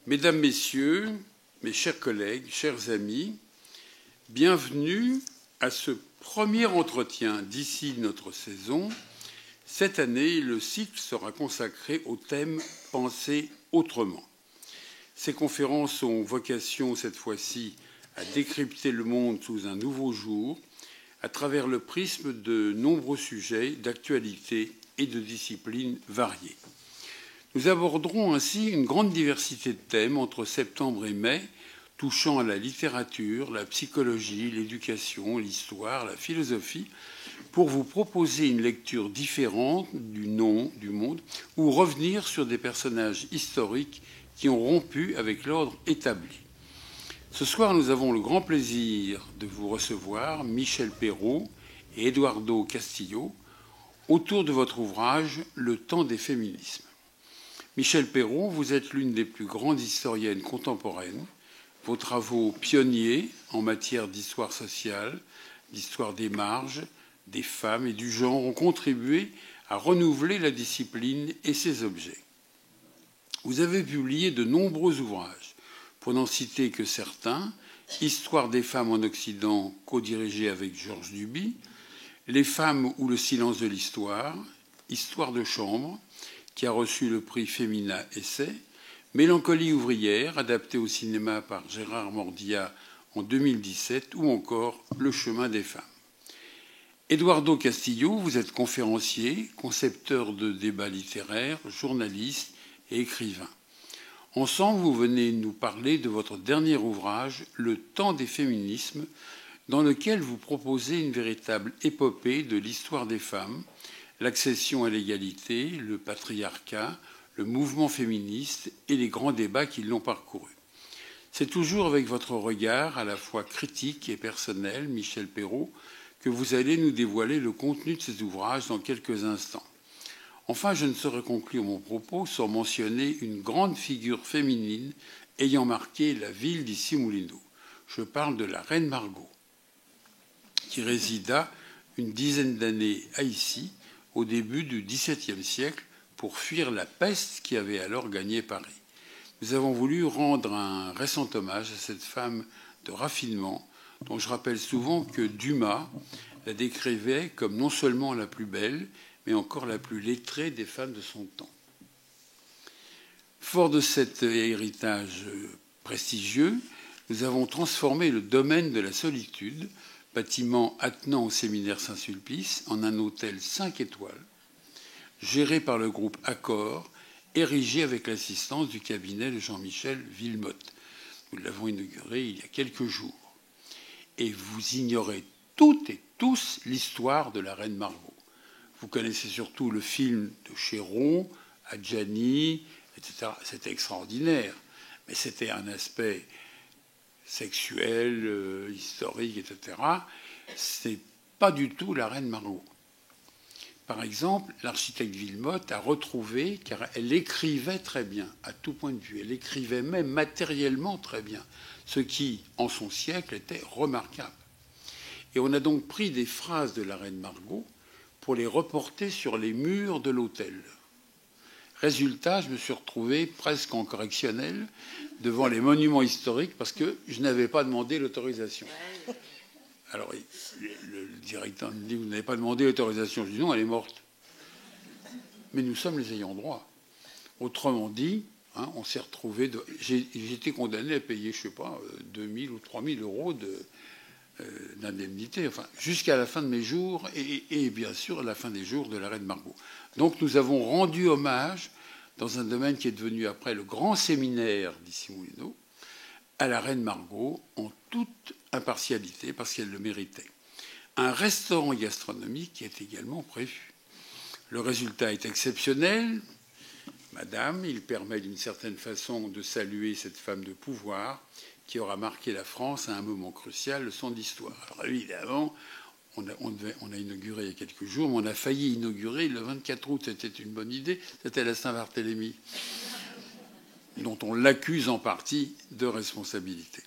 Mesdames, Messieurs, mes chers collègues, chers amis, bienvenue à ce premier entretien d'ici notre saison. Cette année, le cycle sera consacré au thème « Penser autrement ». Ces conférences ont vocation, cette fois-ci, à décrypter le monde sous un nouveau jour, à travers le prisme de nombreux sujets d'actualité et de disciplines variées. Nous aborderons ainsi une grande diversité de thèmes entre septembre et mai, touchant à la littérature, la psychologie, l'éducation, l'histoire, la philosophie, pour vous proposer une lecture différente du monde, ou revenir sur des personnages historiques qui ont rompu avec l'ordre établi. Ce soir, nous avons le grand plaisir de vous recevoir Michel Perrault et Eduardo Castillo autour de votre ouvrage « Le temps des féminismes ». Michel Perrault, vous êtes l'une des plus grandes historiennes contemporaines. Vos travaux pionniers en matière d'histoire sociale, d'histoire des marges, des femmes et du genre ont contribué à renouveler la discipline et ses objets. Vous avez publié de nombreux ouvrages, pour n'en citer que certains, Histoire des femmes en Occident, co-dirigé avec Georges Duby, Les femmes ou le silence de l'histoire, Histoire de chambre, qui a reçu le prix Femina Essai, Mélancolie ouvrière, adapté au cinéma par Gérard Mordia en 2017, ou encore Le chemin des femmes. Eduardo Castillo, vous êtes conférencier, concepteur de débats littéraires, journaliste et écrivain. Ensemble, vous venez nous parler de votre dernier ouvrage, Le temps des féminismes, dans lequel vous proposez une véritable épopée de l'histoire des femmes, l'accession à l'égalité, le patriarcat, le mouvement féministe et les grands débats qui l'ont parcouru. C'est toujours avec votre regard à la fois critique et personnel, Michel Perrault, que vous allez nous dévoiler le contenu de ces ouvrages dans quelques instants. Enfin, je ne saurais conclure mon propos sans mentionner une grande figure féminine ayant marqué la ville d'Issy-Moulineaux. Je parle de la reine Margot, qui résida une dizaine d'années à Issy, au début du XVIIe siècle, pour fuir la peste qui avait alors gagné Paris. Nous avons voulu rendre un récent hommage à cette femme de raffinement, dont je rappelle souvent que Dumas la décrivait comme non seulement la plus belle, mais encore la plus lettrée des femmes de son temps. Fort de cet héritage prestigieux, nous avons transformé le domaine de la solitude, bâtiment attenant au séminaire Saint-Sulpice, en un hôtel 5 étoiles, géré par le groupe Accor, érigé avec l'assistance du cabinet de Jean-Michel Villemotte. Nous l'avons inauguré il y a quelques jours. Et vous ignorez toutes et tous l'histoire de la reine Margot. Vous connaissez surtout le film de Chéron, Adjani, etc. C'était extraordinaire, mais c'était un aspect sexuel, historique, etc. C'est pas du tout la reine Margot. Par exemple, l'architecte Villemotte a retrouvé, car elle écrivait très bien, à tout point de vue, elle écrivait même matériellement très bien, ce qui, en son siècle, était remarquable. Et on a donc pris des phrases de la reine Margot pour les reporter sur les murs de l'hôtel. Résultat, je me suis retrouvé presque en correctionnel devant les monuments historiques parce que je n'avais pas demandé l'autorisation. Alors, le directeur me dit « Vous n'avez pas demandé l'autorisation ?» Je dis « Non, elle est morte. » Mais nous sommes les ayants droit. Autrement dit, on s'est retrouvé... J'ai été condamné à payer, je ne sais pas, 2 000 ou 3 000 euros d'indemnité, enfin, jusqu'à la fin de mes jours et bien sûr à la fin des jours de la reine Margot. Donc nous avons rendu hommage, dans un domaine qui est devenu après le grand séminaire d'Issy-Moulineaux, à la reine Margot en toute impartialité, parce qu'elle le méritait. Un restaurant gastronomique est également prévu. Le résultat est exceptionnel. Madame, il permet d'une certaine façon de saluer cette femme de pouvoir qui aura marqué la France à un moment crucial de son histoire. Alors évidemment, on a inauguré il y a quelques jours, mais on a failli inaugurer le 24 août. C'était une bonne idée, c'était la Saint-Barthélemy, dont on l'accuse en partie de responsabilité.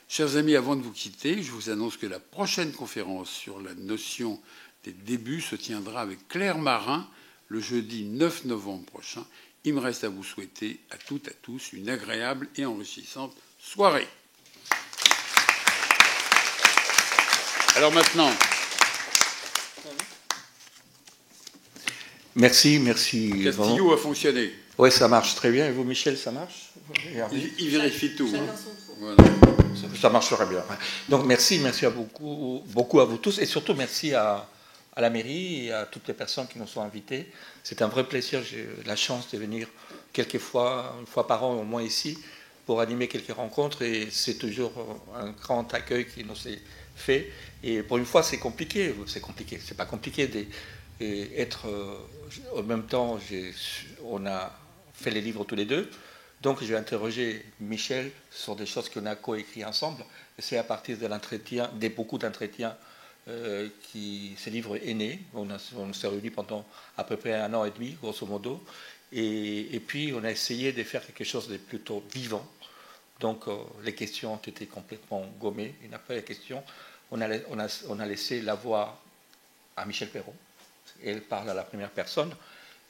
Chers amis, avant de vous quitter, je vous annonce que la prochaine conférence sur la notion des débuts se tiendra avec Claire Marin le jeudi 9 novembre prochain, Il me reste à vous souhaiter à toutes et à tous une agréable et enrichissante soirée. Alors maintenant... Merci. Castillo a fonctionné. Oui, ça marche très bien. Et vous, Michel, ça marche? Il vérifie tout. Hein. Voilà. Ça marcherait bien. Donc merci à beaucoup à vous tous, et surtout merci à la mairie et à toutes les personnes qui nous sont invitées. C'est un vrai plaisir. J'ai la chance de venir quelques fois, une fois par an au moins ici, pour animer quelques rencontres, et c'est toujours un grand accueil qui nous est fait. Et pour une fois, c'est compliqué. C'est pas compliqué d'être en même temps. On a fait les livres tous les deux. Donc, je vais interroger Michel sur des choses qu'on a coécrites ensemble. Et c'est à partir de l'entretien, des beaucoup d'entretiens, ce livre est né. On s'est réunis pendant à peu près 1 an et demi, grosso modo. Et puis, on a essayé de faire quelque chose de plutôt vivant. Donc, les questions ont été complètement gommées. Et après les questions, on a laissé la voix à Michel Perrault. Elle parle à la première personne.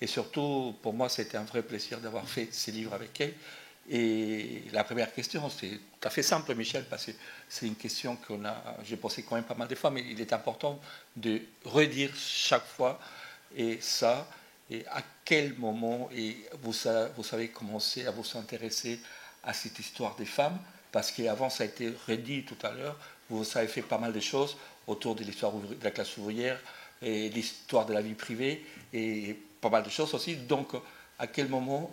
Et surtout, pour moi, c'était un vrai plaisir d'avoir fait ces livres avec elle. Et la première question, c'est tout à fait simple, Michel, parce que c'est une question j'ai posée quand même pas mal de fois, mais il est important de redire chaque fois, et ça, et à quel moment vous avez commencé à vous intéresser à cette histoire des femmes, parce qu'avant, ça a été redit tout à l'heure, vous avez fait pas mal de choses autour de l'histoire de la classe ouvrière, et l'histoire de la vie privée, et pas mal de choses aussi. Donc, à quel moment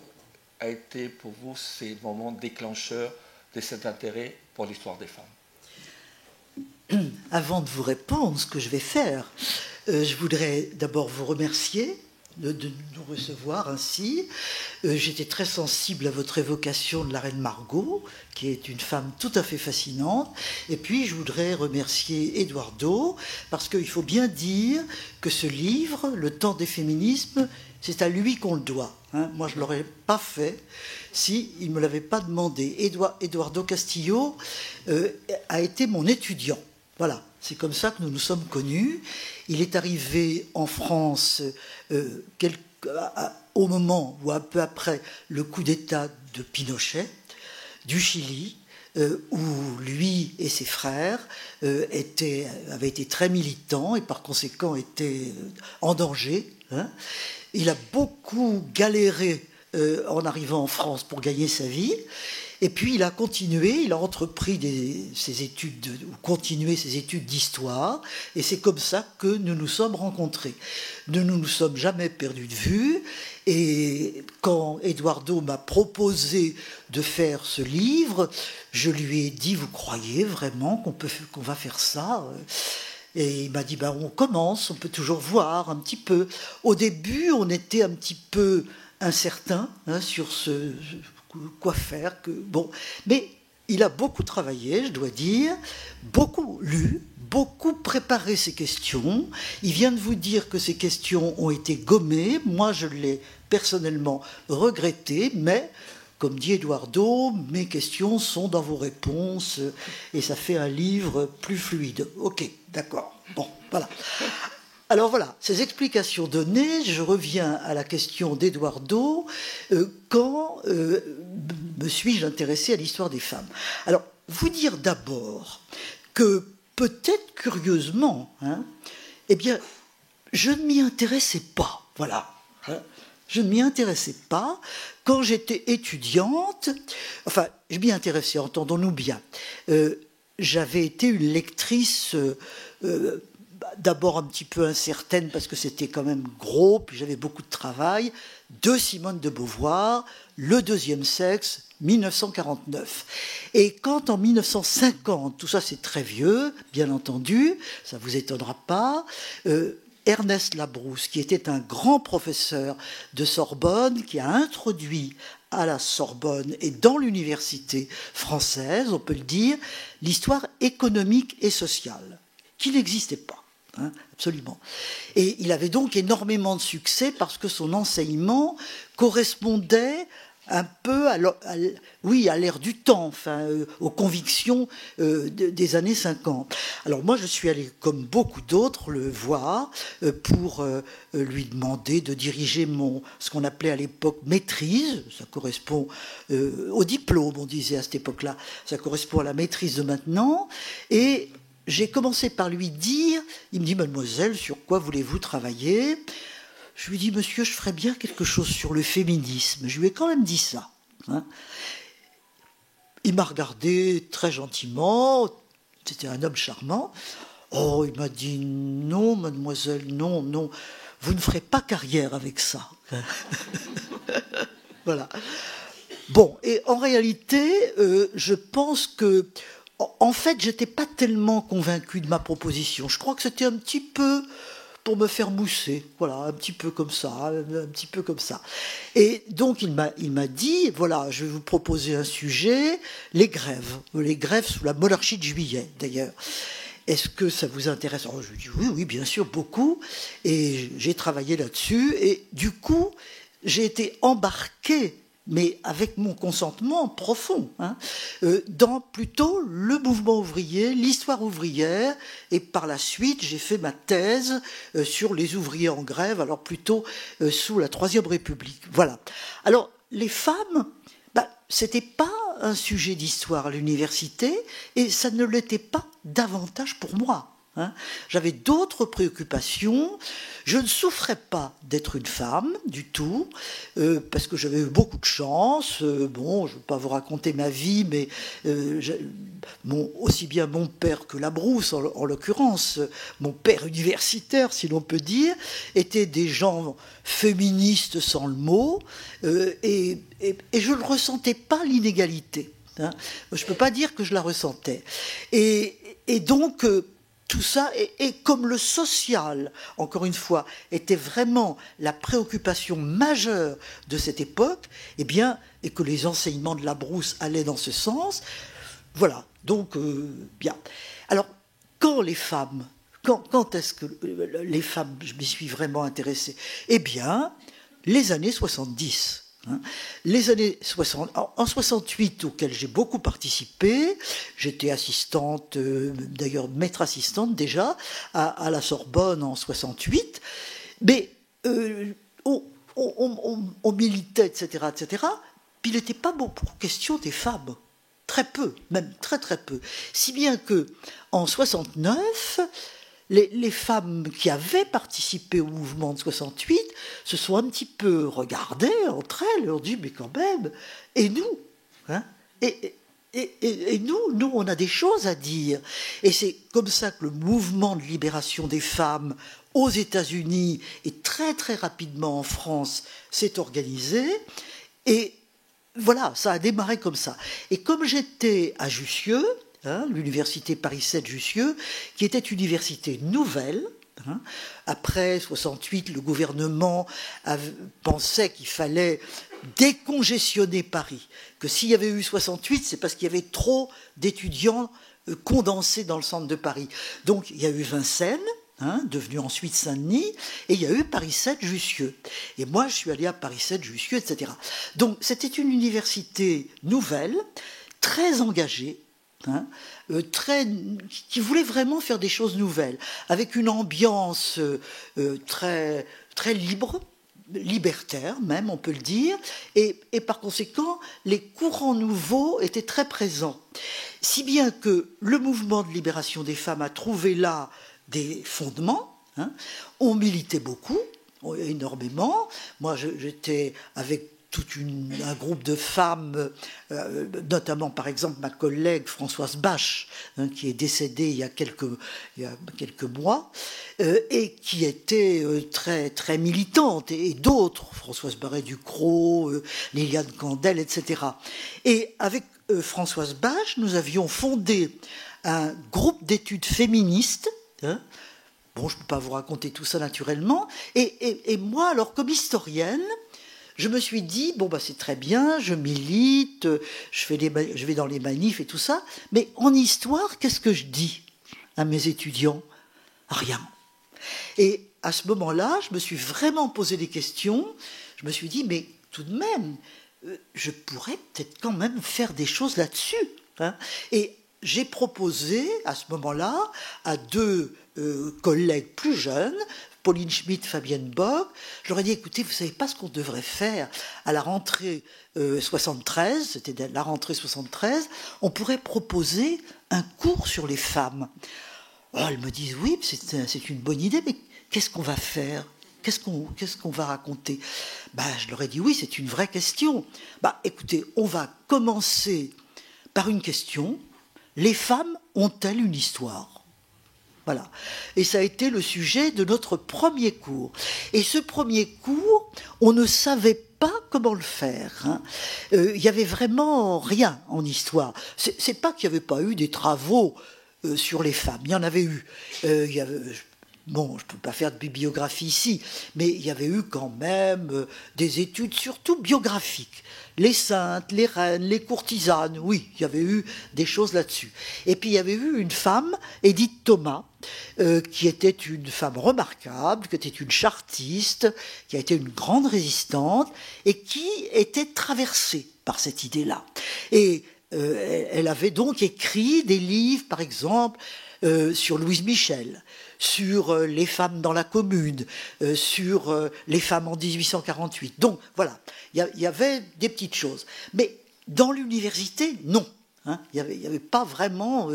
a été pour vous ces moments déclencheurs de cet intérêt pour l'histoire des femmes? Avant de vous répondre, ce que je vais faire, je voudrais d'abord vous remercier de nous recevoir ainsi. J'étais très sensible à votre évocation de la reine Margot, qui est une femme tout à fait fascinante. Et puis, je voudrais remercier Eduardo, parce qu'il faut bien dire que ce livre, Le temps des féminismes, c'est à lui qu'on le doit. Hein. Moi, je ne l'aurais pas fait s'il ne me l'avait pas demandé. Eduardo Castillo a été mon étudiant. Voilà, c'est comme ça que nous nous sommes connus. Il est arrivé en France au moment ou un peu après le coup d'État de Pinochet, du Chili, où lui et ses frères avaient été très militants et par conséquent étaient en danger. Hein. Il a beaucoup galéré en arrivant en France pour gagner sa vie. Et puis il a continué, il a entrepris ses études d'histoire, et c'est comme ça que nous nous sommes rencontrés. Nous ne nous sommes jamais perdus de vue, et quand Eduardo m'a proposé de faire ce livre, je lui ai dit: vous croyez vraiment qu'on va faire ça? Et il m'a dit: on commence, on peut toujours voir un petit peu. Au début, on était un petit peu incertain sur quoi faire. Mais il a beaucoup travaillé, je dois dire, beaucoup lu, beaucoup préparé ses questions. Il vient de vous dire que ces questions ont été gommées. Moi, je l'ai personnellement regretté, mais comme dit Eduardo, mes questions sont dans vos réponses et ça fait un livre plus fluide. Ok, d'accord. Bon, voilà. Alors voilà, ces explications données, je reviens à la question d'Eduardo. Quand me suis-je intéressé à l'histoire des femmes? Alors, vous dire d'abord que peut-être curieusement, eh bien, je ne m'y intéressais pas. Voilà. Je ne m'y intéressais pas. Quand j'étais étudiante, enfin, je m'y intéressais, entendons-nous bien. J'avais été une lectrice... d'abord un petit peu incertaine parce que c'était quand même gros, puis j'avais beaucoup de travail, de Simone de Beauvoir, Le deuxième sexe, 1949. Et quand en 1950, tout ça c'est très vieux, bien entendu, ça ne vous étonnera pas, Ernest Labrousse, qui était un grand professeur de Sorbonne, qui a introduit à la Sorbonne et dans l'université française, on peut le dire, l'histoire économique et sociale, qui n'existait pas. Absolument. Et il avait donc énormément de succès parce que son enseignement correspondait un peu à l'ère du temps, enfin, aux convictions des années 50. Alors moi, je suis allée, comme beaucoup d'autres, le voir pour lui demander de diriger ce qu'on appelait à l'époque maîtrise. Ça correspond au diplôme, on disait à cette époque-là. Ça correspond à la maîtrise de maintenant. Et j'ai commencé par lui dire, il me dit, mademoiselle, sur quoi voulez-vous travailler ? Je lui dis, monsieur, je ferais bien quelque chose sur le féminisme. Je lui ai quand même dit ça. Hein. Il m'a regardé très gentiment. C'était un homme charmant. Oh, il m'a dit, non, mademoiselle, non, non. Vous ne ferez pas carrière avec ça. Voilà. Bon, et en réalité, je pense que, en fait, j'étais pas tellement convaincue de ma proposition. Je crois que c'était un petit peu pour me faire mousser, voilà, un petit peu comme ça. Et donc il m'a dit, voilà, je vais vous proposer un sujet, les grèves sous la monarchie de Juillet, d'ailleurs. Est-ce que ça vous intéresse ? Alors, je lui dis oui, bien sûr, beaucoup. Et j'ai travaillé là-dessus. Et du coup, j'ai été embarquée, mais avec mon consentement profond, dans plutôt le mouvement ouvrier, l'histoire ouvrière, et par la suite, j'ai fait ma thèse sur les ouvriers en grève, alors plutôt sous la Troisième République. Voilà. Alors, les femmes, c'était pas un sujet d'histoire à l'université, et ça ne l'était pas davantage pour moi. J'avais d'autres préoccupations. Je ne souffrais pas d'être une femme du tout, parce que j'avais eu beaucoup de chance. Bon, je ne vais pas vous raconter ma vie, mais aussi bien mon père que la Brousse, en l'occurrence, mon père universitaire, si l'on peut dire, étaient des gens féministes sans le mot, et je ne ressentais pas l'inégalité. Je ne peux pas dire que je la ressentais. Et donc... tout ça, et comme le social, encore une fois, était vraiment la préoccupation majeure de cette époque, et que les enseignements de la Brousse allaient dans ce sens, voilà, donc, bien. Alors, quand est-ce que les femmes, je m'y suis vraiment intéressée ? Eh bien, les années 70. Les années 60, en 68, auxquelles j'ai beaucoup participé, j'étais assistante, d'ailleurs maître assistante déjà, à la Sorbonne en 68, mais on militait, etc., puis il n'était pas beaucoup question des femmes, très peu, même très très peu, si bien que en 69, les femmes qui avaient participé au mouvement de 68 se sont un petit peu regardées entre elles, leur dit mais quand même, et nous, et nous, on a des choses à dire. Et c'est comme ça que le mouvement de libération des femmes aux États-Unis et très très rapidement en France s'est organisé. Et voilà, ça a démarré comme ça. Et comme j'étais à Jussieu, l'université Paris 7 Jussieu, qui était une université nouvelle. Après 68, le gouvernement pensait qu'il fallait décongestionner Paris, que s'il y avait eu 68, c'est parce qu'il y avait trop d'étudiants condensés dans le centre de Paris. Donc il y a eu Vincennes, devenu ensuite Saint-Denis, et il y a eu Paris 7 Jussieu. Et moi, je suis allé à Paris 7 Jussieu, etc. Donc c'était une université nouvelle, très engagée, qui voulait vraiment faire des choses nouvelles, avec une ambiance très, très libre, libertaire même, on peut le dire, et par conséquent, les courants nouveaux étaient très présents. Si bien que le mouvement de libération des femmes a trouvé là des fondements, on militait beaucoup, énormément. Moi, j'étais avec un groupe de femmes, notamment par exemple ma collègue Françoise Bache, qui est décédée il y a quelques mois, et qui était très, très militante, et d'autres, Françoise Barré-Ducrot, Liliane Candel, etc. Et avec Françoise Bache, nous avions fondé un groupe d'études féministes. Bon, je ne peux pas vous raconter tout ça naturellement. Et moi, alors, comme historienne, je me suis dit, c'est très bien, je milite, je vais dans les manifs et tout ça, mais en histoire, qu'est-ce que je dis à mes étudiants ? Rien. Et à ce moment-là, je me suis vraiment posé des questions. Je me suis dit, mais tout de même, je pourrais peut-être quand même faire des choses là-dessus. Hein. Et j'ai proposé à ce moment-là à 2 collègues plus jeunes, Pauline Schmitt, Fabienne Bock, je leur ai dit, écoutez, vous ne savez pas ce qu'on devrait faire à la rentrée 73, c'était la rentrée 73, on pourrait proposer un cours sur les femmes. Alors, elles me disent, oui, c'est une bonne idée, mais qu'est-ce qu'on va faire ? Qu'est-ce qu'on va raconter ? Je leur ai dit, oui, c'est une vraie question. Écoutez, on va commencer par une question. Les femmes ont-elles une histoire ? Voilà. Et ça a été le sujet de notre premier cours. Et ce premier cours, on ne savait pas comment le faire. Hein. Il y avait vraiment rien en histoire. C'est pas qu'il n'y avait pas eu des travaux sur les femmes. Il y en avait eu. Bon, je ne peux pas faire de bibliographie ici, mais il y avait eu quand même des études surtout biographiques. Les saintes, les reines, les courtisanes, oui, il y avait eu des choses là-dessus. Et puis il y avait eu une femme, Édith Thomas, qui était une femme remarquable, qui était une chartiste, qui a été une grande résistante, et qui était traversée par cette idée-là. Et elle avait donc écrit des livres, par exemple, sur Louise Michel, sur les femmes dans la Commune, sur les femmes en 1848. Donc voilà, il y avait des petites choses. Mais dans l'université, non. Hein, il n'y avait pas vraiment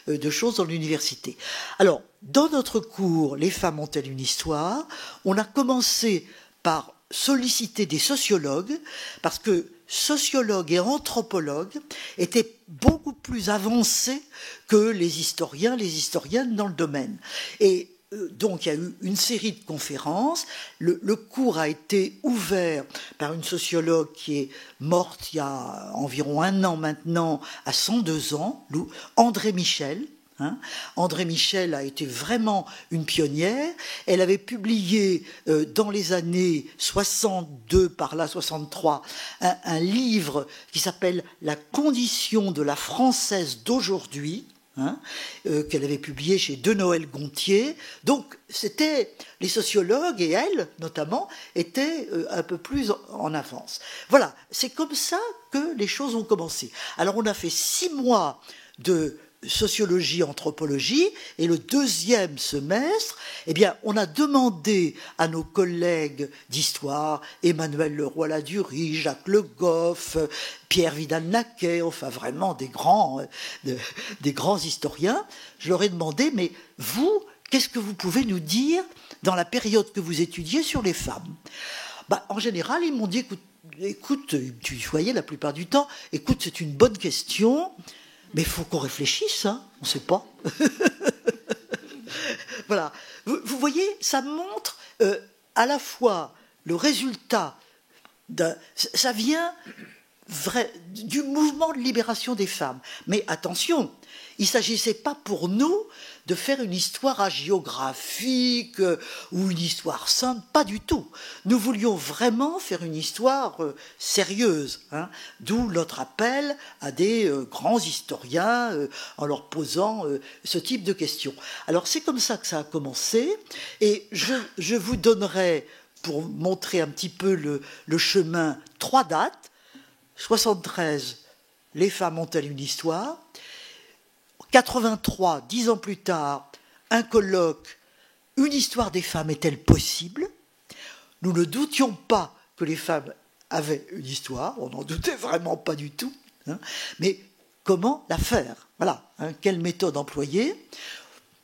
de choses dans l'université. Alors, dans notre cours, Les femmes ont-elles une histoire ? On a commencé par solliciter des sociologues, parce que sociologues et anthropologues étaient beaucoup plus avancés que les historiens, les historiennes dans le domaine. Et donc il y a eu une série de conférences. Le cours a été ouvert par une sociologue qui est morte il y a environ 1 an maintenant, à 102 ans, André Michel. Hein. André Michel a été vraiment une pionnière. Elle avait publié dans les années 62, par là 63, un livre qui s'appelle « La condition de la Française d'aujourd'hui ». Hein, qu'elle avait publié chez De Noël-Gontier. Donc, c'était les sociologues, et elle, notamment, étaient un peu plus en avance. Voilà, c'est comme ça que les choses ont commencé. Alors, on a fait 6 mois de sociologie, anthropologie, et le 2e semestre, eh bien, on a demandé à nos collègues d'histoire, Emmanuel Leroy-Ladurie, Jacques Le Goff, Pierre Vidal-Naquet, enfin vraiment des grands historiens, je leur ai demandé, mais vous, qu'est-ce que vous pouvez nous dire dans la période que vous étudiez sur les femmes ? En général, ils m'ont dit, écoute, tu voyais la plupart du temps, écoute, c'est une bonne question, mais il faut qu'on réfléchisse, hein, on ne sait pas. Voilà. Vous voyez, ça montre à la fois le résultat, ça vient du mouvement de libération des femmes. Mais attention, il ne s'agissait pas pour nous de faire une histoire hagiographique ou une histoire simple, pas du tout. Nous voulions vraiment faire une histoire sérieuse, hein, d'où notre appel à des grands historiens en leur posant ce type de questions. Alors c'est comme ça que ça a commencé, et je vous donnerai, pour montrer un petit peu le chemin, 3 dates. 73, les femmes ont-elles une histoire ? 83, 10 ans plus tard, un colloque, une histoire des femmes est-elle possible ? Nous ne doutions pas que les femmes avaient une histoire, on n'en doutait vraiment pas du tout, hein, mais comment la faire ? Voilà, hein, quelle méthode employer ?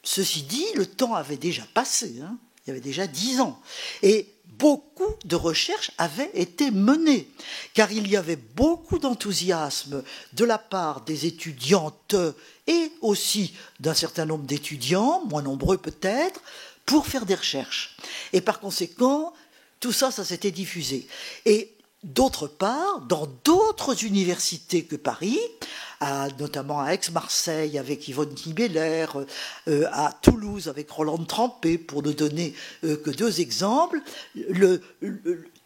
Ceci dit, le temps avait déjà passé, hein, il y avait déjà 10 ans, et beaucoup de recherches avaient été menées, car il y avait beaucoup d'enthousiasme de la part des étudiantes et aussi d'un certain nombre d'étudiants, moins nombreux peut-être, pour faire des recherches. Et par conséquent, tout ça, ça s'était diffusé. Et d'autre part, dans d'autres universités que Paris, notamment à Aix-Marseille avec Yvonne Kniebeller, à Toulouse avec Rolande Trempé, pour ne donner que 2 exemples,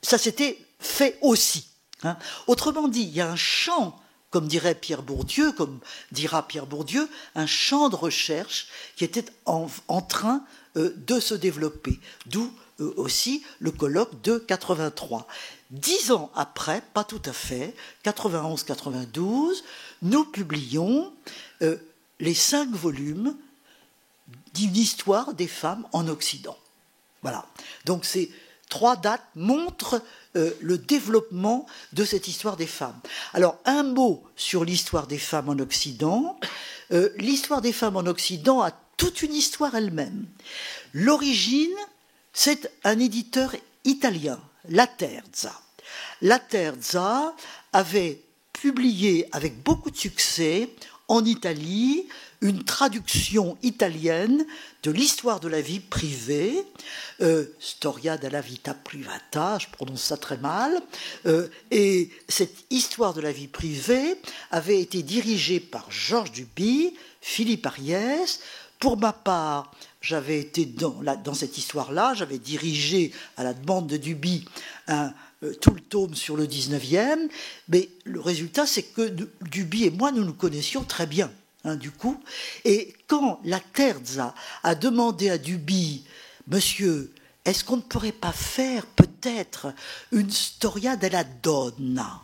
ça s'était fait aussi. Hein. Autrement dit, il y a un champ, comme dirait Pierre Bourdieu, comme dira Pierre Bourdieu, un champ de recherche qui était en train de se développer, d'où aussi le colloque de 83. 10 ans après, pas tout à fait, 91-92, nous publions les 5 volumes d'une histoire des femmes en Occident. Voilà. Donc ces 3 dates montrent le développement de cette histoire des femmes. Alors, un mot sur l'histoire des femmes en Occident. L'histoire des femmes en Occident a toute une histoire elle-même. L'origine, c'est un éditeur italien, Laterza. Laterza avait publié avec beaucoup de succès en Italie une traduction italienne de l'histoire de la vie privée, Storia della vita privata, je prononce ça très mal, et cette histoire de la vie privée avait été dirigée par Georges Duby, Philippe Ariès. Pour ma part, j'avais été dans cette histoire-là, j'avais dirigé à la demande de Duby tout le tome sur le 19e, mais le résultat, c'est que Duby et moi, nous nous connaissions très bien. Du coup, et quand Laterza a demandé à Duby, monsieur, est-ce qu'on ne pourrait pas faire peut-être une storia della donna,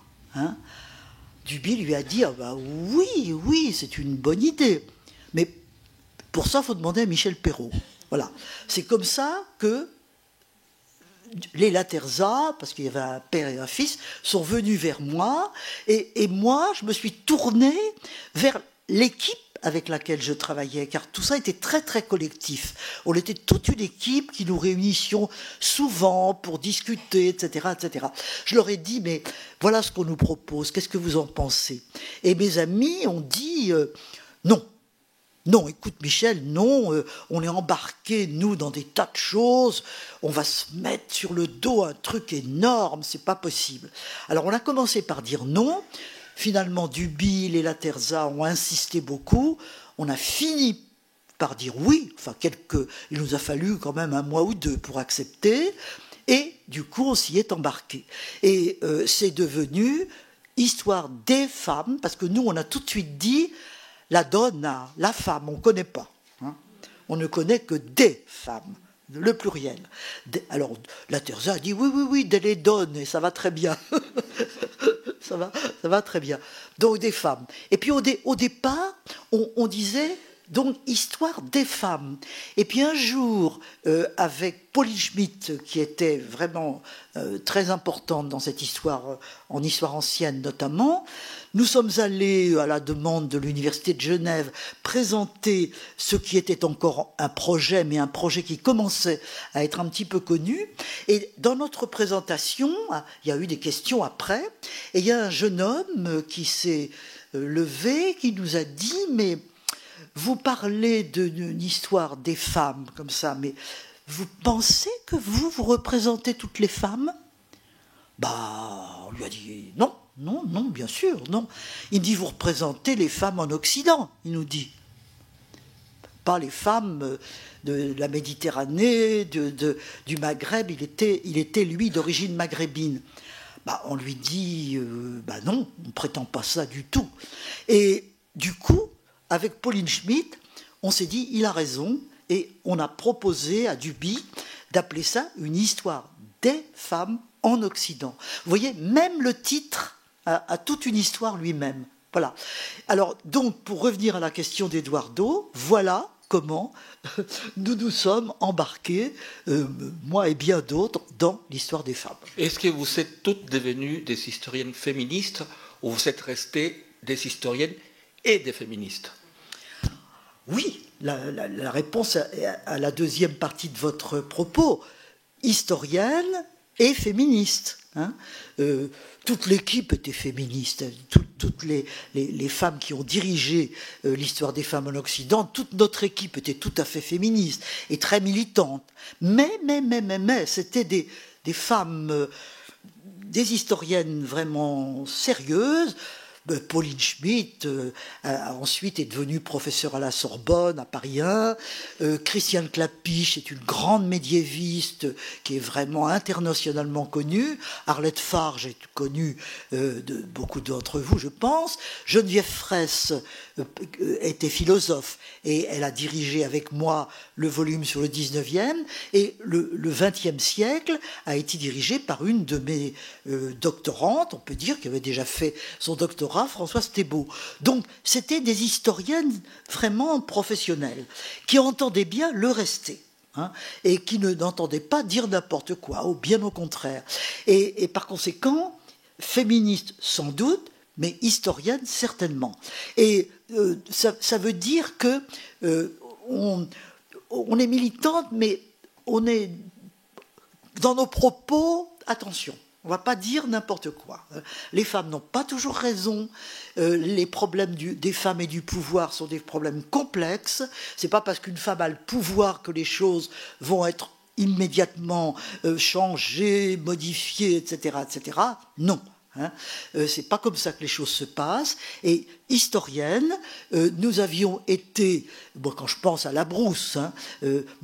Duby lui a dit, oui, c'est une bonne idée, mais pour ça, il faut demander à Michel Perrault. Voilà, c'est comme ça que les Laterza, parce qu'il y avait un père et un fils, sont venus vers moi, et moi, je me suis tourné vers l'équipe avec laquelle je travaillais, car tout ça était très très collectif. On était toute une équipe qui nous réunissions souvent pour discuter, etc., etc. Je leur ai dit, mais voilà ce qu'on nous propose, qu'est-ce que vous en pensez? Et mes amis ont dit, non. Non, écoute Michel, non, on est embarqués, nous, dans des tas de choses, on va se mettre sur le dos un truc énorme, c'est pas possible. Alors on a commencé par dire non. Finalement, Duby et Laterza ont insisté beaucoup. On a fini par dire oui. Enfin, il nous a fallu quand même 1 mois ou 2 pour accepter. Et du coup, on s'y est embarqué. Et c'est devenu histoire des femmes, parce que nous, on a tout de suite dit la donna, la femme, on ne connaît pas. On ne connaît que des femmes. Le pluriel. Alors, Laterza a dit oui, delle donne, et ça va très bien. ça va très bien. Donc, des femmes. Et puis, au départ, on disait, donc, histoire des femmes. Et puis, un jour, avec Pauline Schmitt, qui était vraiment très importante dans cette histoire, en histoire ancienne notamment, nous sommes allés, à la demande de l'Université de Genève, présenter ce qui était encore un projet, mais un projet qui commençait à être un petit peu connu. Et dans notre présentation, il y a eu des questions après, et il y a un jeune homme qui s'est levé, qui nous a dit, mais vous parlez d'une histoire des femmes, comme ça, mais vous pensez que vous représentez toutes les femmes? On lui a dit non. Non, bien sûr, non. Il me dit, vous représentez les femmes en Occident, il nous dit. Pas les femmes de la Méditerranée, du Maghreb, il était lui, d'origine maghrébine. On lui dit, non, on ne prétend pas ça du tout. Et du coup, avec Pauline Schmitt, on s'est dit, il a raison, et on a proposé à Duby d'appeler ça une histoire des femmes en Occident. Vous voyez, même le titre a toute une histoire lui-même. Voilà. Alors, donc, pour revenir à la question d'Eduardo, voilà comment nous nous sommes embarqués, moi et bien d'autres, dans l'histoire des femmes. Est-ce que vous êtes toutes devenues des historiennes féministes ou vous êtes restées des historiennes et des féministes? Oui, la réponse à la deuxième partie de votre propos, historienne et féministe. Toute l'équipe était féministe, toutes les femmes qui ont dirigé l'histoire des femmes en Occident, toute notre équipe était tout à fait féministe et très militante. Mais c'était des femmes, des historiennes vraiment sérieuses, Pauline Schmitt, ensuite est devenue professeure à la Sorbonne, à Paris 1. Christiane Clapiche est une grande médiéviste qui est vraiment internationalement connue. Arlette Farge est connue de beaucoup d'entre vous, je pense. Geneviève Fraisse était philosophe et elle a dirigé avec moi le volume sur le 19e. Et le 20e siècle a été dirigé par une de mes doctorantes, on peut dire, qui avait déjà fait son doctorat, Françoise Thébault. Donc, c'était des historiennes vraiment professionnelles, qui entendaient bien le rester, hein, et qui n'entendaient pas dire n'importe quoi, ou bien au contraire. Et par conséquent, féministes sans doute, mais historiennes certainement. Et ça veut dire que on est militante, mais on est dans nos propos, attention. On ne va pas dire n'importe quoi. Les femmes n'ont pas toujours raison. Les problèmes des femmes et du pouvoir sont des problèmes complexes. Ce n'est pas parce qu'une femme a le pouvoir que les choses vont être immédiatement changées, modifiées, etc., etc. Non. C'est pas comme ça que les choses se passent. Et historienne, nous avions été, bon, quand je pense à Labrousse,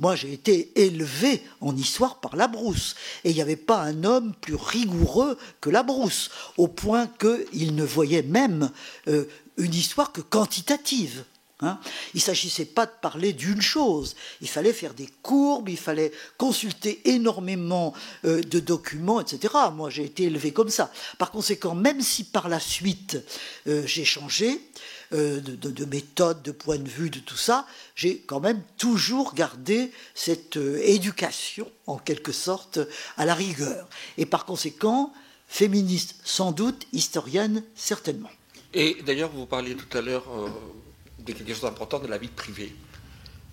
moi j'ai été élevée en histoire par Labrousse, et il n'y avait pas un homme plus rigoureux que Labrousse, au point qu'il ne voyait même une histoire que quantitative. Il ne s'agissait pas de parler d'une chose, il fallait faire des courbes, il fallait consulter énormément de documents, etc. Moi, j'ai été élevé comme ça. Par conséquent, même si par la suite j'ai changé de méthode, de point de vue, de tout ça, j'ai quand même toujours gardé cette éducation, en quelque sorte, à la rigueur. Et par conséquent, féministe sans doute, historienne certainement. Et d'ailleurs, vous parliez tout à l'heure de quelque chose d'important de la vie privée.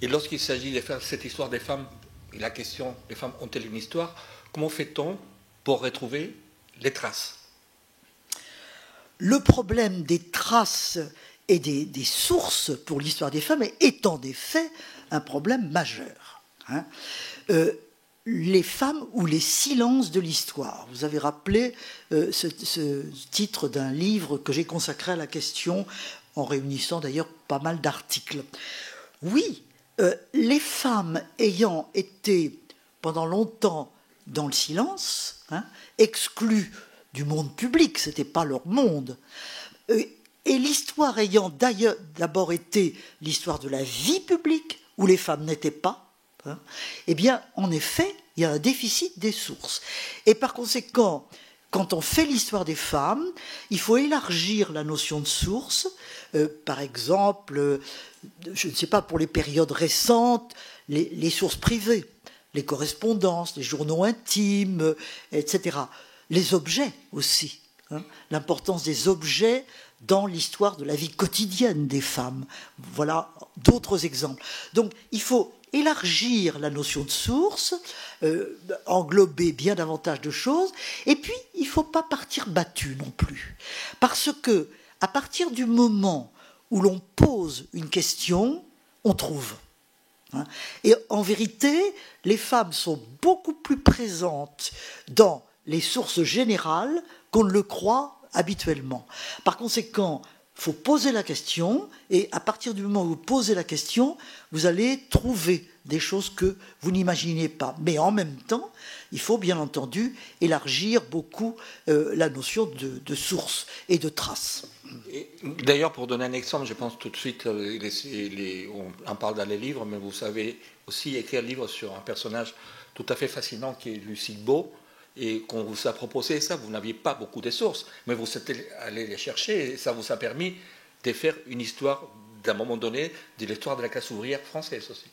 Et lorsqu'il s'agit de faire cette histoire des femmes, et la question, les femmes ont-elles une histoire, comment fait-on pour retrouver les traces? Le problème des traces et des sources pour l'histoire des femmes est en effet un problème majeur. Les femmes ou les silences de l'histoire. Vous avez rappelé ce titre d'un livre que j'ai consacré à la question, en réunissant d'ailleurs pas mal d'articles. Oui, les femmes ayant été pendant longtemps dans le silence, exclues du monde public, ce n'était pas leur monde, et l'histoire ayant d'ailleurs d'abord été l'histoire de la vie publique, où les femmes n'étaient pas, eh bien, en effet, il y a un déficit des sources. Et par conséquent, quand on fait l'histoire des femmes, il faut élargir la notion de source. Par exemple, je ne sais pas, pour les périodes récentes, les sources privées, les correspondances, les journaux intimes, etc. Les objets aussi. L'importance des objets dans l'histoire de la vie quotidienne des femmes. Voilà d'autres exemples. Donc, il faut élargir la notion de source, englober bien davantage de choses, et puis il ne faut pas partir battu non plus. Parce que, à partir du moment où l'on pose une question, on trouve. Et en vérité, les femmes sont beaucoup plus présentes dans les sources générales qu'on ne le croit habituellement. Par conséquent, il faut poser la question, et à partir du moment où vous posez la question, vous allez trouver des choses que vous n'imaginez pas. Mais en même temps, il faut bien entendu élargir beaucoup la notion de source et de trace. D'ailleurs, pour donner un exemple, je pense tout de suite, on parle dans les livres, mais vous savez aussi écrire un livre sur un personnage tout à fait fascinant qui est Lucille Beau. Et qu'on vous a proposé ça, vous n'aviez pas beaucoup de sources, mais vous êtes allé les chercher, et ça vous a permis de faire une histoire, d'un moment donné, de l'histoire de la classe ouvrière française aussi.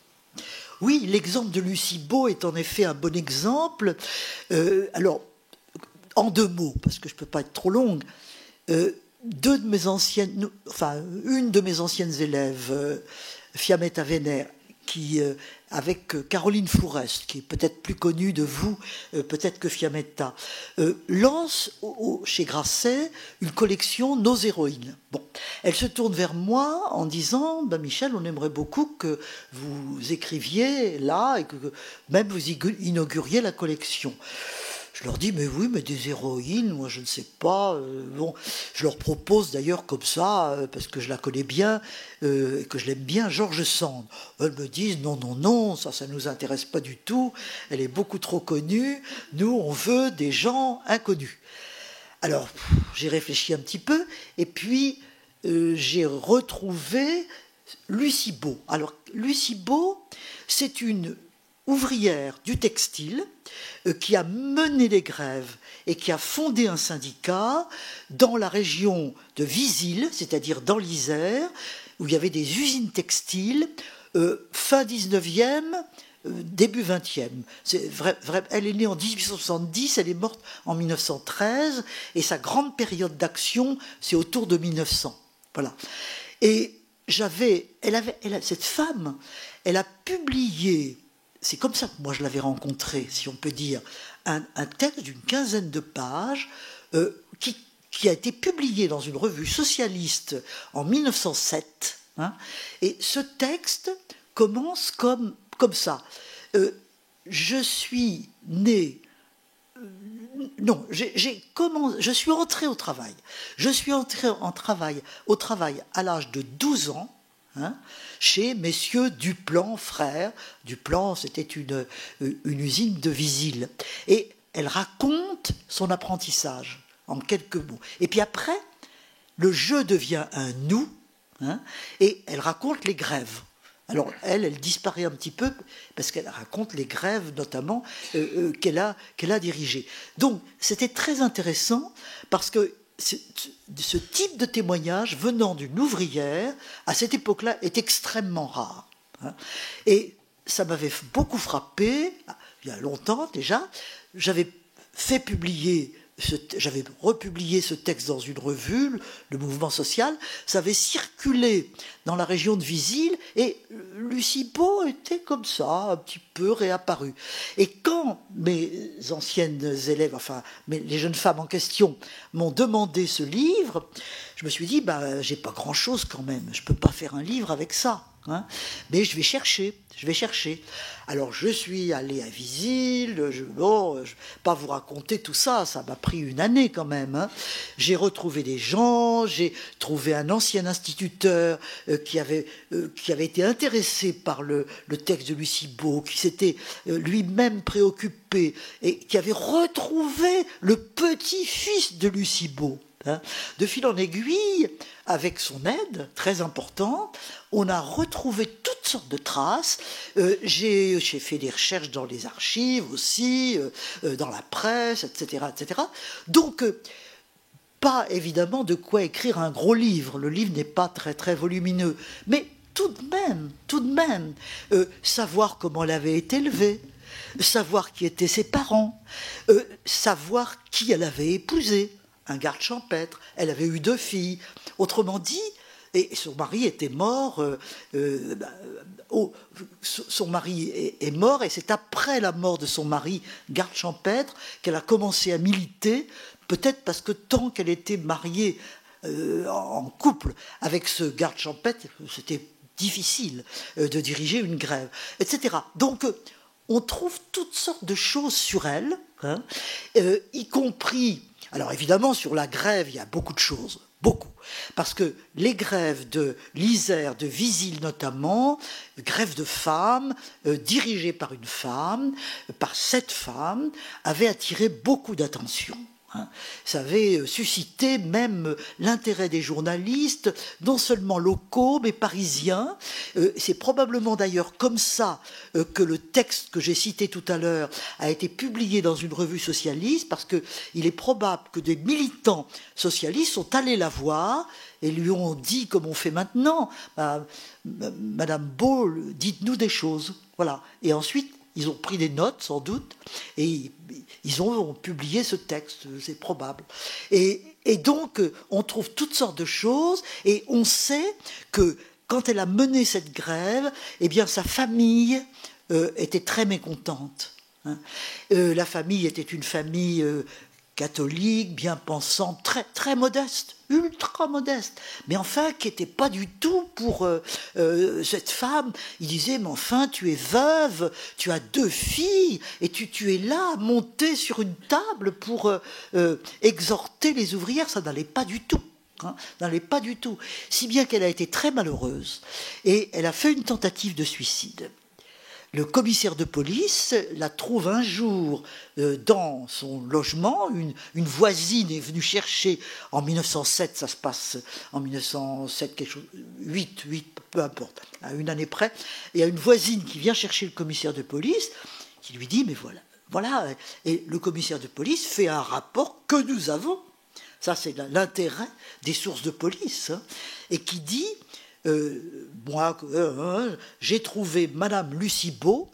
Oui, l'exemple de Lucie Beau est en effet un bon exemple. Alors, en 2 mots, parce que je ne peux pas être trop longue, une de mes anciennes élèves, Fiametta Wener, qui, avec Caroline Fourest, qui est peut-être plus connue de vous, peut-être que Fiametta, lance chez Grasset une collection Nos héroïnes. Bon, elle se tourne vers moi en disant Michel, on aimerait beaucoup que vous écriviez là et que même vous inauguriez la collection. Je leur dis, mais oui, mais des héroïnes, moi je ne sais pas. Bon, je leur propose d'ailleurs comme ça, parce que je la connais bien, et que je l'aime bien, George Sand. Elles me disent, non, non, non, ça ne nous intéresse pas du tout, elle est beaucoup trop connue, nous on veut des gens inconnus. Alors, j'ai réfléchi un petit peu, et puis j'ai retrouvé Lucie Beau. Alors, Lucie Beau, c'est une ouvrière du textile qui a mené les grèves et qui a fondé un syndicat dans la région de Visil, c'est-à-dire dans l'Isère, où il y avait des usines textiles, fin 19e, début 20e. Elle est née en 1870, elle est morte en 1913, et sa grande période d'action, c'est autour de 1900. Voilà. Et cette femme, elle a publié, c'est comme ça que moi je l'avais rencontrée, si on peut dire, un texte d'une quinzaine de pages qui a été publié dans une revue socialiste en 1907. Hein, et ce texte commence comme ça. Je suis née... non, je suis entrée au travail. Je suis entrée au travail à l'âge de 12 ans, hein, chez messieurs Duplan, frères. Duplan, c'était une usine de Visil. Et elle raconte son apprentissage en quelques mots. Et puis après, le je devient un nous, hein, et elle raconte les grèves. Alors elle disparaît un petit peu parce qu'elle raconte les grèves notamment qu'elle a dirigées. Donc c'était très intéressant parce que ce type de témoignage venant d'une ouvrière à cette époque-là est extrêmement rare. Hein. Et ça m'avait beaucoup frappé, il y a longtemps déjà, j'avais republié ce texte dans une revue, le Mouvement Social, ça avait circulé dans la région de Visil, et Lucie Beau était comme ça, un petit peu réapparue. Et quand mes anciennes élèves, enfin les jeunes femmes en question, m'ont demandé ce livre, je me suis dit, j'ai pas grand-chose quand même, je peux pas faire un livre avec ça. Hein, mais je vais chercher. Alors je suis allé à Visil, je ne vais pas vous raconter tout ça, ça m'a pris une année quand même. Hein. J'ai retrouvé des gens, j'ai trouvé un ancien instituteur qui avait été intéressé par le texte de Lucie Beau, qui s'était lui-même préoccupé et qui avait retrouvé le petit-fils de Lucie Beau. Hein. De fil en aiguille, avec son aide très importante, on a retrouvé toutes sortes de traces. J'ai fait des recherches dans les archives aussi, dans la presse, etc. etc. Donc, pas évidemment de quoi écrire un gros livre. Le livre n'est pas très très volumineux. Mais tout de même, savoir comment elle avait été élevée, savoir qui étaient ses parents, savoir qui elle avait épousé. Un garde champêtre, elle avait eu 2 filles. Autrement dit, et son mari était mort, son mari est mort, et c'est après la mort de son mari, garde champêtre, qu'elle a commencé à militer, peut-être parce que tant qu'elle était mariée en couple avec ce garde champêtre, c'était difficile de diriger une grève, etc. Donc, on trouve toutes sortes de choses sur elle, hein, y compris... Alors évidemment, sur la grève, il y a beaucoup de choses, beaucoup. Parce que les grèves de l'Isère, de Visil notamment, grèves de femmes, dirigées par une femme, par 7 femmes, avaient attiré beaucoup d'attention. Ça avait suscité même l'intérêt des journalistes, non seulement locaux, mais parisiens. C'est probablement d'ailleurs comme ça que le texte que j'ai cité tout à l'heure a été publié dans une revue socialiste, parce qu'il est probable que des militants socialistes sont allés la voir et lui ont dit, comme on fait maintenant, Madame Beau, dites-nous des choses. Voilà. Et ensuite, ils ont pris des notes, sans doute, et ils ont publié ce texte, c'est probable. Et donc, on trouve toutes sortes de choses, et on sait que quand elle a mené cette grève, eh bien, sa famille était très mécontente. Hein. La famille était une famille catholique, bien pensante, très, très modeste, ultra modeste, mais enfin qui n'était pas du tout pour cette femme. Il disait, mais enfin, tu es veuve, tu as 2 filles, et tu es là, montée sur une table pour exhorter les ouvrières. Ça n'allait pas du tout. N'allait pas du tout. Si bien qu'elle a été très malheureuse, et elle a fait une tentative de suicide. Le commissaire de police la trouve un jour dans son logement. Une voisine est venue chercher en 1907, ça se passe en 1907, quelque chose, 8, peu importe, à une année près. Il y a une voisine qui vient chercher le commissaire de police, qui lui dit, mais voilà. Et le commissaire de police fait un rapport que nous avons. Ça, c'est l'intérêt des sources de police, hein, et qui dit... j'ai trouvé Madame Lucie Beau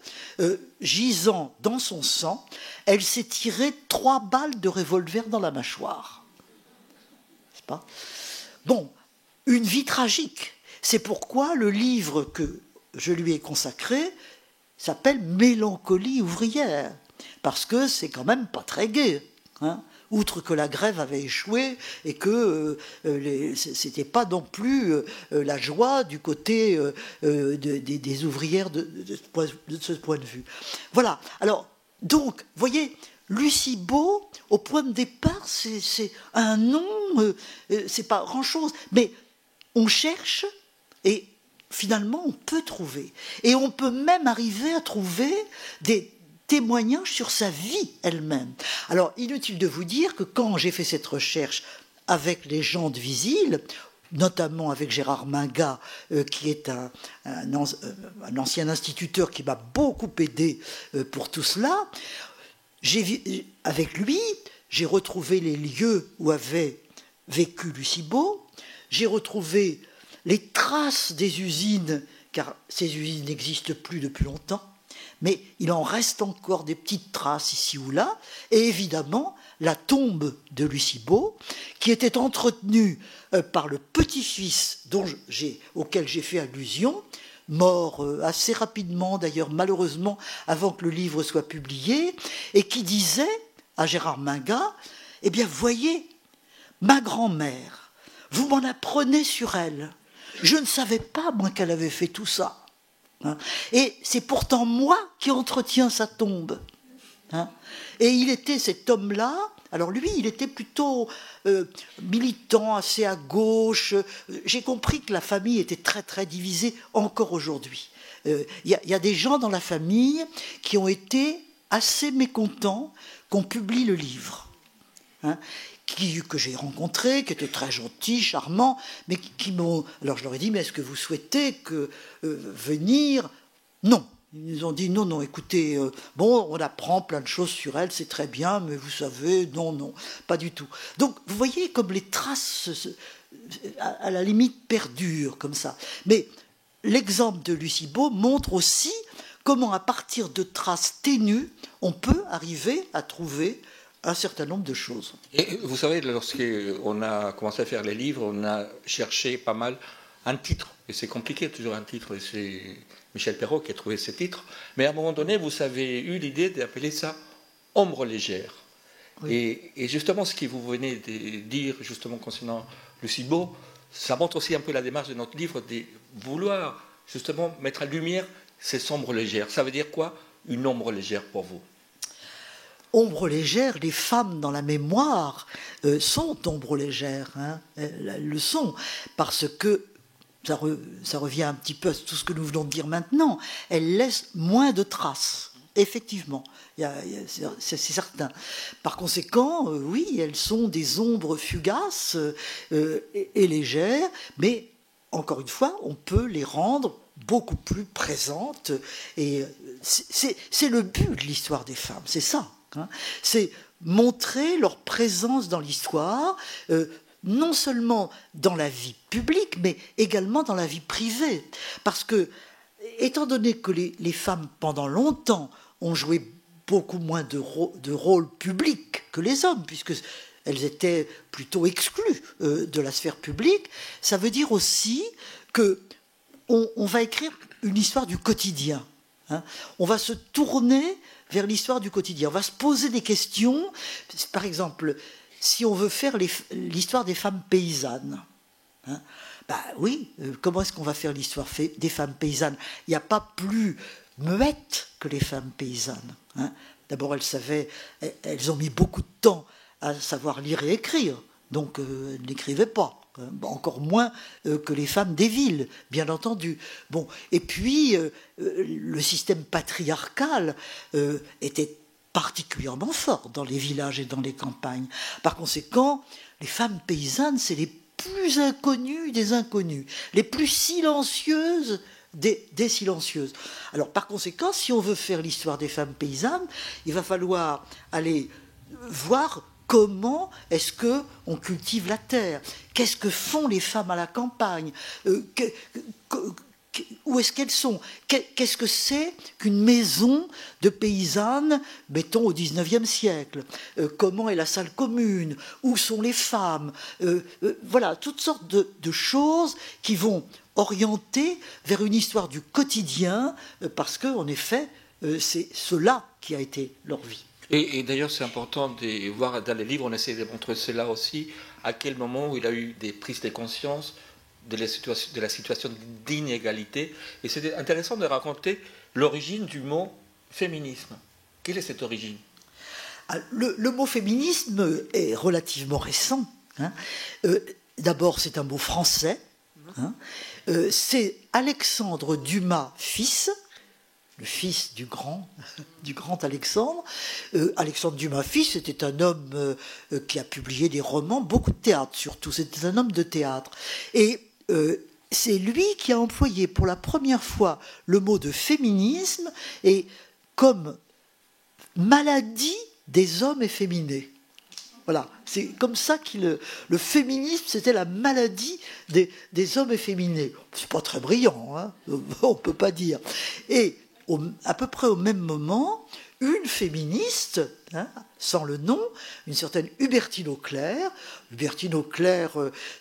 gisant dans son sang. Elle s'est tiré 3 balles de revolver dans la mâchoire. C'est pas ? Bon, une vie tragique. C'est pourquoi le livre que je lui ai consacré s'appelle Mélancolie ouvrière, parce que c'est quand même pas très gai, hein. Outre que la grève avait échoué et que c'était pas non plus la joie du côté des ouvrières de ce point de vue. Voilà. Alors, donc, voyez, Lucie Beau, au point de départ, c'est un nom, c'est pas grand-chose, mais on cherche et finalement on peut trouver. Et on peut même arriver à trouver des témoignages sur sa vie elle-même. Alors, inutile de vous dire que quand j'ai fait cette recherche avec les gens de Visil, notamment avec Gérard Mingat, qui est un ancien instituteur qui m'a beaucoup aidé pour tout cela, avec lui, j'ai retrouvé les lieux où avait vécu Lucie Beau, j'ai retrouvé les traces des usines, car ces usines n'existent plus depuis longtemps, mais il en reste encore des petites traces ici ou là, et évidemment la tombe de Lucie Beau, qui était entretenue par le petit-fils auquel j'ai fait allusion, mort assez rapidement, d'ailleurs malheureusement avant que le livre soit publié, et qui disait à Gérard Mingat, « Eh bien, voyez, ma grand-mère, vous m'en apprenez sur elle. Je ne savais pas, moi, qu'elle avait fait tout ça. » Et c'est pourtant moi qui entretiens sa tombe. Et il était cet homme-là, alors lui, il était plutôt militant, assez à gauche. J'ai compris que la famille était très très divisée encore aujourd'hui. Il y a des gens dans la famille qui ont été assez mécontents qu'on publie le livre. Que j'ai rencontrés, qui étaient très gentils, charmants, mais qui m'ont... Alors je leur ai dit, mais est-ce que vous souhaitez venir ? Non. Ils nous ont dit, non, écoutez, on apprend plein de choses sur elle, c'est très bien, mais vous savez, non, pas du tout. Donc, vous voyez comme les traces, à la limite, perdurent, comme ça. Mais l'exemple de Lucie Beau montre aussi comment, à partir de traces ténues, on peut arriver à trouver un certain nombre de choses. Et vous savez, lorsqu'on a commencé à faire les livres, on a cherché pas mal un titre. Et c'est compliqué, toujours un titre. Et c'est Michel Perrault qui a trouvé ce titre. Mais à un moment donné, vous avez eu l'idée d'appeler ça « Ombre légère ». Oui. Et justement, ce que vous venez de dire justement concernant Lucie Beau, ça montre aussi un peu la démarche de notre livre de vouloir justement mettre en lumière ces ombres légères. Ça veut dire quoi, une ombre légère pour vous ? Ombre légère, les femmes dans la mémoire sont ombres légères, elles le sont, parce que ça revient un petit peu à tout ce que nous venons de dire maintenant, elles laissent moins de traces, effectivement, c'est certain. Par conséquent, oui, elles sont des ombres fugaces et légères, mais encore une fois, on peut les rendre beaucoup plus présentes, et c'est le but de l'histoire des femmes, c'est ça. C'est montrer leur présence dans l'histoire, non seulement dans la vie publique, mais également dans la vie privée. Parce que, étant donné que les femmes, pendant longtemps, ont joué beaucoup moins de rôle public que les hommes, puisqu'elles étaient plutôt exclues de la sphère publique, ça veut dire aussi qu'on va écrire une histoire du quotidien. On va se tourner vers l'histoire du quotidien. On va se poser des questions. Par exemple, si on veut faire l'histoire des femmes paysannes, hein, oui, comment est-ce qu'on va faire l'histoire des femmes paysannes? Il n'y a pas plus muettes que les femmes paysannes. Hein. D'abord, elles ont mis beaucoup de temps à savoir lire et écrire, donc elles n'écrivaient pas. Encore moins que les femmes des villes, bien entendu. Bon, et puis, le système patriarcal était particulièrement fort dans les villages et dans les campagnes. Par conséquent, les femmes paysannes, c'est les plus inconnues des inconnues, les plus silencieuses des silencieuses. Alors, par conséquent, si on veut faire l'histoire des femmes paysannes, il va falloir aller voir comment est-ce qu'on cultive la terre, qu'est-ce que font les femmes à la campagne, où est-ce qu'elles sont, qu'est-ce que c'est qu'une maison de paysanne, mettons au XIXe siècle, comment est la salle commune, où sont les femmes, voilà, toutes sortes de choses qui vont orienter vers une histoire du quotidien, parce qu'en effet, c'est cela qui a été leur vie. Et d'ailleurs, c'est important de voir dans les livres, on essaie de montrer cela aussi, à quel moment où il a eu des prises de conscience de la situation d'inégalité. Et c'était intéressant de raconter l'origine du mot féminisme. Quelle est cette origine? Le mot féminisme est relativement récent. Hein. D'abord, c'est un mot français. Hein. C'est Alexandre Dumas, fils, le fils du grand Alexandre. Alexandre Dumas fils, c'était un homme qui a publié des romans, beaucoup de théâtre surtout, c'était un homme de théâtre. Et c'est lui qui a employé pour la première fois le mot de féminisme et comme maladie des hommes efféminés. Voilà, c'est comme ça que le féminisme, c'était la maladie des hommes efféminés. C'est pas très brillant, hein, on ne peut pas dire. Et à peu près au même moment, une féministe, hein, sans le nom, une certaine Hubertine Auclair. Hubertine Auclair,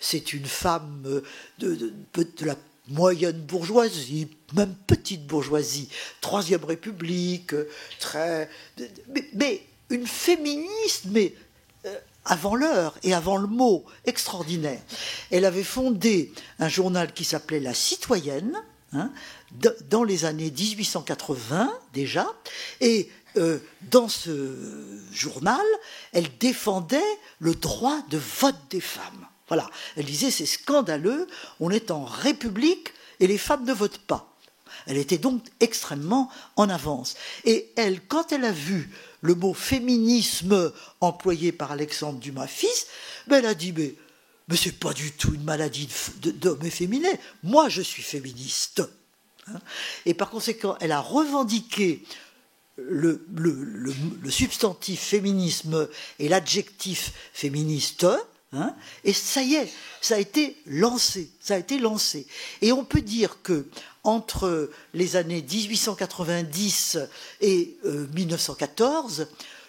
c'est une femme de la moyenne bourgeoisie, même petite bourgeoisie, Troisième République, mais une féministe, mais avant l'heure et avant le mot, extraordinaire. Elle avait fondé un journal qui s'appelait La Citoyenne, hein, dans les années 1880 déjà, et dans ce journal, elle défendait le droit de vote des femmes. Voilà, elle disait c'est scandaleux, on est en République et les femmes ne votent pas. Elle était donc extrêmement en avance. Et elle, quand elle a vu le mot féminisme employé par Alexandre Dumas fils, elle a dit mais c'est pas du tout une maladie d'homme efféminé. Moi, je suis féministe. Et par conséquent, elle a revendiqué le substantif féminisme et l'adjectif féministe, hein, et ça y est, ça a été lancé. Et on peut dire que entre les années 1890 et 1914,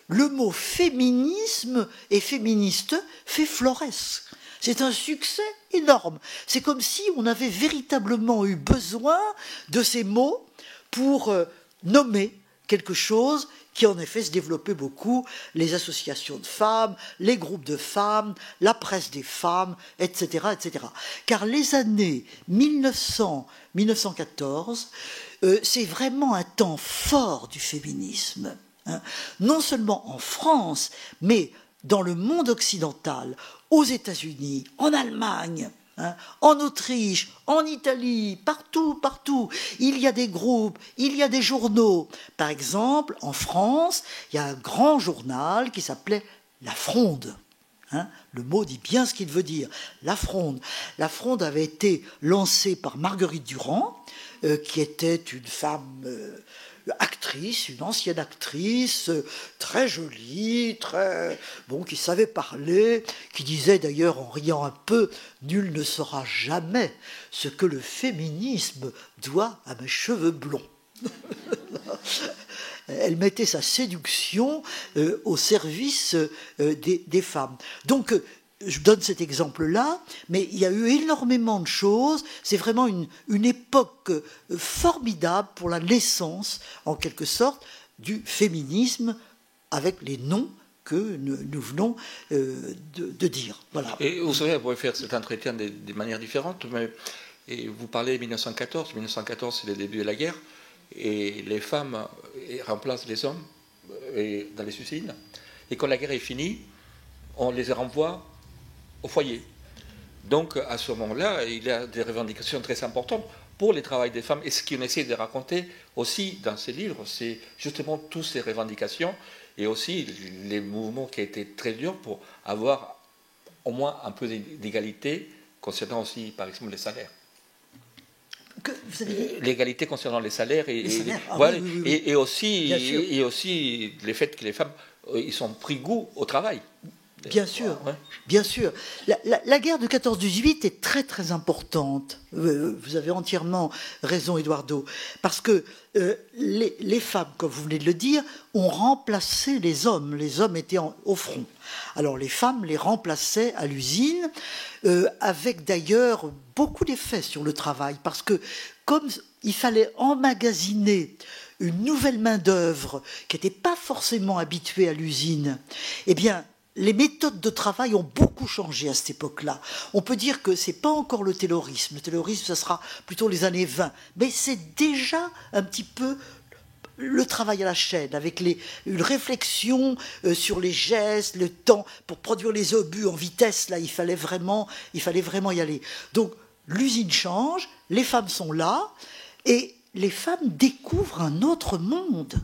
le mot féminisme et féministe fait florès. C'est un succès énorme. C'est comme si on avait véritablement eu besoin de ces mots pour nommer quelque chose qui en effet se développait beaucoup, les associations de femmes, les groupes de femmes, la presse des femmes, etc. etc. Car les années 1900-1914, c'est vraiment un temps fort du féminisme. Hein. Non seulement en France, mais dans le monde occidental, aux États-Unis, en Allemagne, hein, en Autriche, en Italie, partout. Il y a des groupes, il y a des journaux. Par exemple, en France, il y a un grand journal qui s'appelait La Fronde. Hein, le mot dit bien ce qu'il veut dire. La Fronde. La Fronde avait été lancée par Marguerite Durand, qui était une femme... actrice, une ancienne actrice, très jolie, qui savait parler, qui disait d'ailleurs en riant un peu « Nul ne saura jamais ce que le féminisme doit à mes cheveux blonds ». Elle mettait sa séduction au service des femmes. Donc, je donne cet exemple-là, mais il y a eu énormément de choses. C'est vraiment une époque formidable pour la naissance, en quelque sorte, du féminisme avec les noms que nous venons de dire. Voilà. Et vous savez, on pourrait faire cet entretien de manière différente, mais et vous parlez de 1914. 1914, c'est le début de la guerre, et les femmes remplacent les hommes dans les usines. Et quand la guerre est finie, on les renvoie au foyer. Donc, à ce moment-là, il y a des revendications très importantes pour le travail des femmes. Et ce qu'on essaie de raconter aussi dans ces livres, c'est justement toutes ces revendications et aussi les mouvements qui ont été très durs pour avoir au moins un peu d'égalité concernant aussi, par exemple, les salaires. L'égalité concernant les salaires et aussi le fait que les femmes ils ont pris goût au travail. Bien sûr, bien sûr. La guerre de 14-18 est très très importante. Vous avez entièrement raison, Eduardo, parce que les femmes, comme vous venez de le dire, ont remplacé les hommes. Les hommes étaient au front. Alors les femmes les remplaçaient à l'usine, avec d'ailleurs beaucoup d'effets sur le travail, parce que comme il fallait emmagasiner une nouvelle main-d'œuvre qui n'était pas forcément habituée à l'usine, eh bien, les méthodes de travail ont beaucoup changé à cette époque-là. On peut dire que ce n'est pas encore le taylorisme. Le taylorisme, ça sera plutôt les années 20. Mais c'est déjà un petit peu le travail à la chaîne, avec une réflexion sur les gestes, le temps. Pour produire les obus en vitesse, là, il fallait vraiment y aller. Donc, l'usine change, les femmes sont là, et les femmes découvrent un autre monde.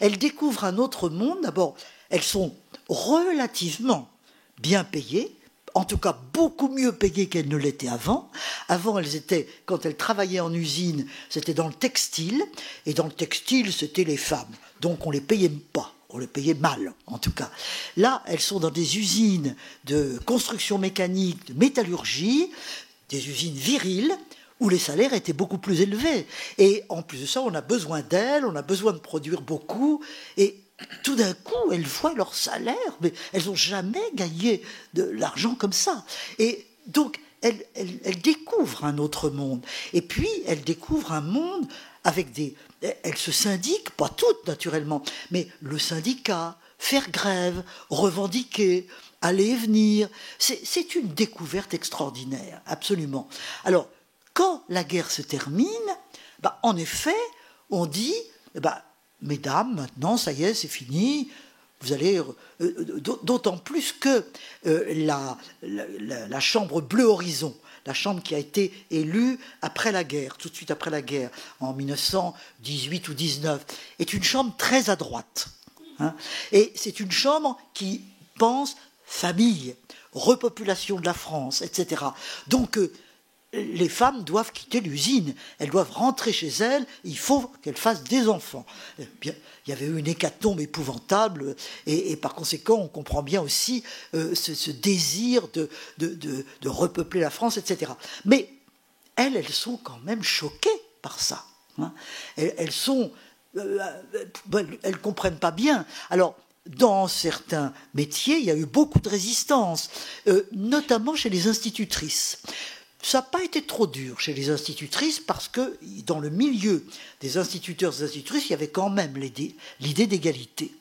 Elles découvrent un autre monde. D'abord, elles sont relativement bien payées, en tout cas beaucoup mieux payées qu'elles ne l'étaient avant. Avant, elles étaient, quand elles travaillaient en usine, c'était dans le textile, et dans le textile, c'était les femmes. Donc on ne les payait pas, on les payait mal, en tout cas. Là, elles sont dans des usines de construction mécanique, de métallurgie, des usines viriles, où les salaires étaient beaucoup plus élevés. Et en plus de ça, on a besoin d'elles, on a besoin de produire beaucoup, et tout d'un coup, elles voient leur salaire, mais elles n'ont jamais gagné de l'argent comme ça. Et donc, elles découvrent un autre monde. Et puis, elles découvrent un monde avec des... Elles se syndiquent, pas toutes naturellement, mais le syndicat, faire grève, revendiquer, aller et venir. C'est une découverte extraordinaire, absolument. Alors, quand la guerre se termine, en effet, on dit... Mesdames, maintenant, ça y est, c'est fini. Vous allez, d'autant plus que la chambre Bleu Horizon, la chambre qui a été élue après la guerre, tout de suite après la guerre, en 1918 ou 19, est une chambre très à droite. Et c'est une chambre qui pense famille, repopulation de la France, etc. Donc, les femmes doivent quitter l'usine, elles doivent rentrer chez elles, il faut qu'elles fassent des enfants. Bien, il y avait eu une hécatombe épouvantable, et par conséquent, on comprend bien aussi ce désir de repeupler la France, etc. Mais elles sont quand même choquées par ça. Elles comprennent pas bien. Alors, dans certains métiers, il y a eu beaucoup de résistance, notamment chez les institutrices. Ça n'a pas été trop dur chez les institutrices parce que dans le milieu des instituteurs et des institutrices, il y avait quand même l'idée d'égalité.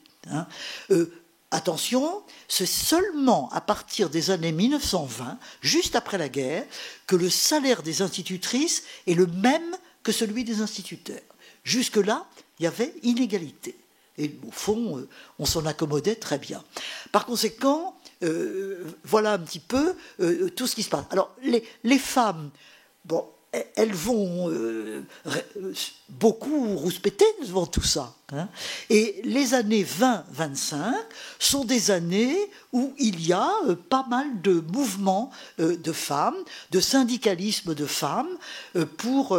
Attention, c'est seulement à partir des années 1920, juste après la guerre, que le salaire des institutrices est le même que celui des instituteurs. Jusque-là, il y avait inégalité. Et au fond, on s'en accommodait très bien. Par conséquent, voilà un petit peu tout ce qui se passe. Alors, les femmes, bon, elles vont beaucoup rouspéter devant tout ça. Et les années 20-25 sont des années où il y a pas mal de mouvements de femmes, de syndicalisme de femmes, pour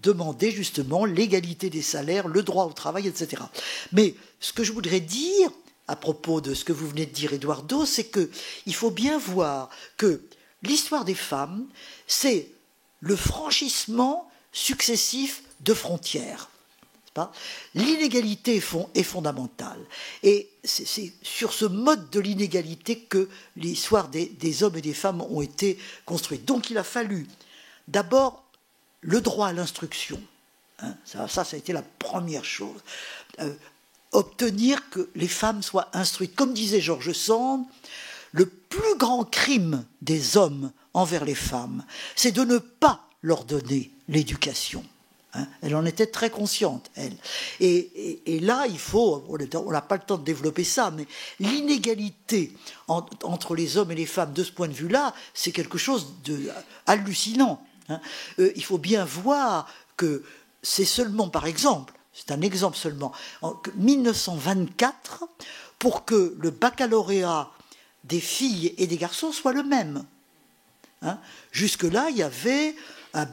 demander justement l'égalité des salaires, le droit au travail, etc. Mais ce que je voudrais dire à propos de ce que vous venez de dire, Eduardo, c'est qu'il faut bien voir que l'histoire des femmes, c'est le franchissement successif de frontières. L'inégalité est fondamentale. Et c'est sur ce mode de l'inégalité que l'histoire des hommes et des femmes ont été construites. Donc il a fallu d'abord le droit à l'instruction. Hein. Ça a été la première chose. Obtenir que les femmes soient instruites. Comme disait George Sand, le plus grand crime des hommes envers les femmes, c'est de ne pas leur donner l'éducation. Hein, elle en était très consciente, elle. Et là, il faut, on n'a pas le temps de développer ça, mais l'inégalité entre les hommes et les femmes, de ce point de vue-là, c'est quelque chose d'hallucinant. Hein. Il faut bien voir que c'est seulement, par exemple, c'est un exemple seulement, en 1924, pour que le baccalauréat des filles et des garçons soit le même. Hein. Jusque-là, il y avait un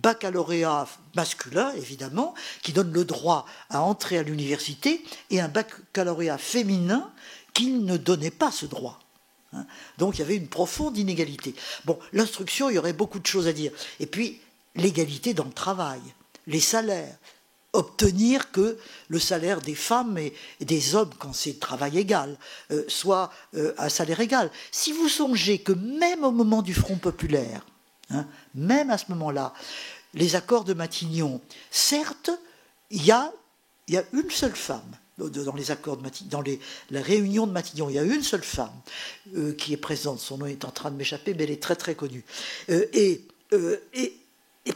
baccalauréat masculin, évidemment, qui donne le droit à entrer à l'université, et un baccalauréat féminin qui ne donnait pas ce droit. Hein. Donc il y avait une profonde inégalité. Bon, l'instruction, il y aurait beaucoup de choses à dire. Et puis, l'égalité dans le travail, les salaires. Obtenir que le salaire des femmes et des hommes, quand c'est travail égal, soit à salaire égal. Si vous songez que même au moment du Front populaire, hein, même à ce moment-là, les accords de Matignon, certes, il y a une seule femme dans les accords de Matignon, dans la réunion de Matignon, il y a une seule femme qui est présente. Son nom est en train de m'échapper, mais elle est très très connue. Et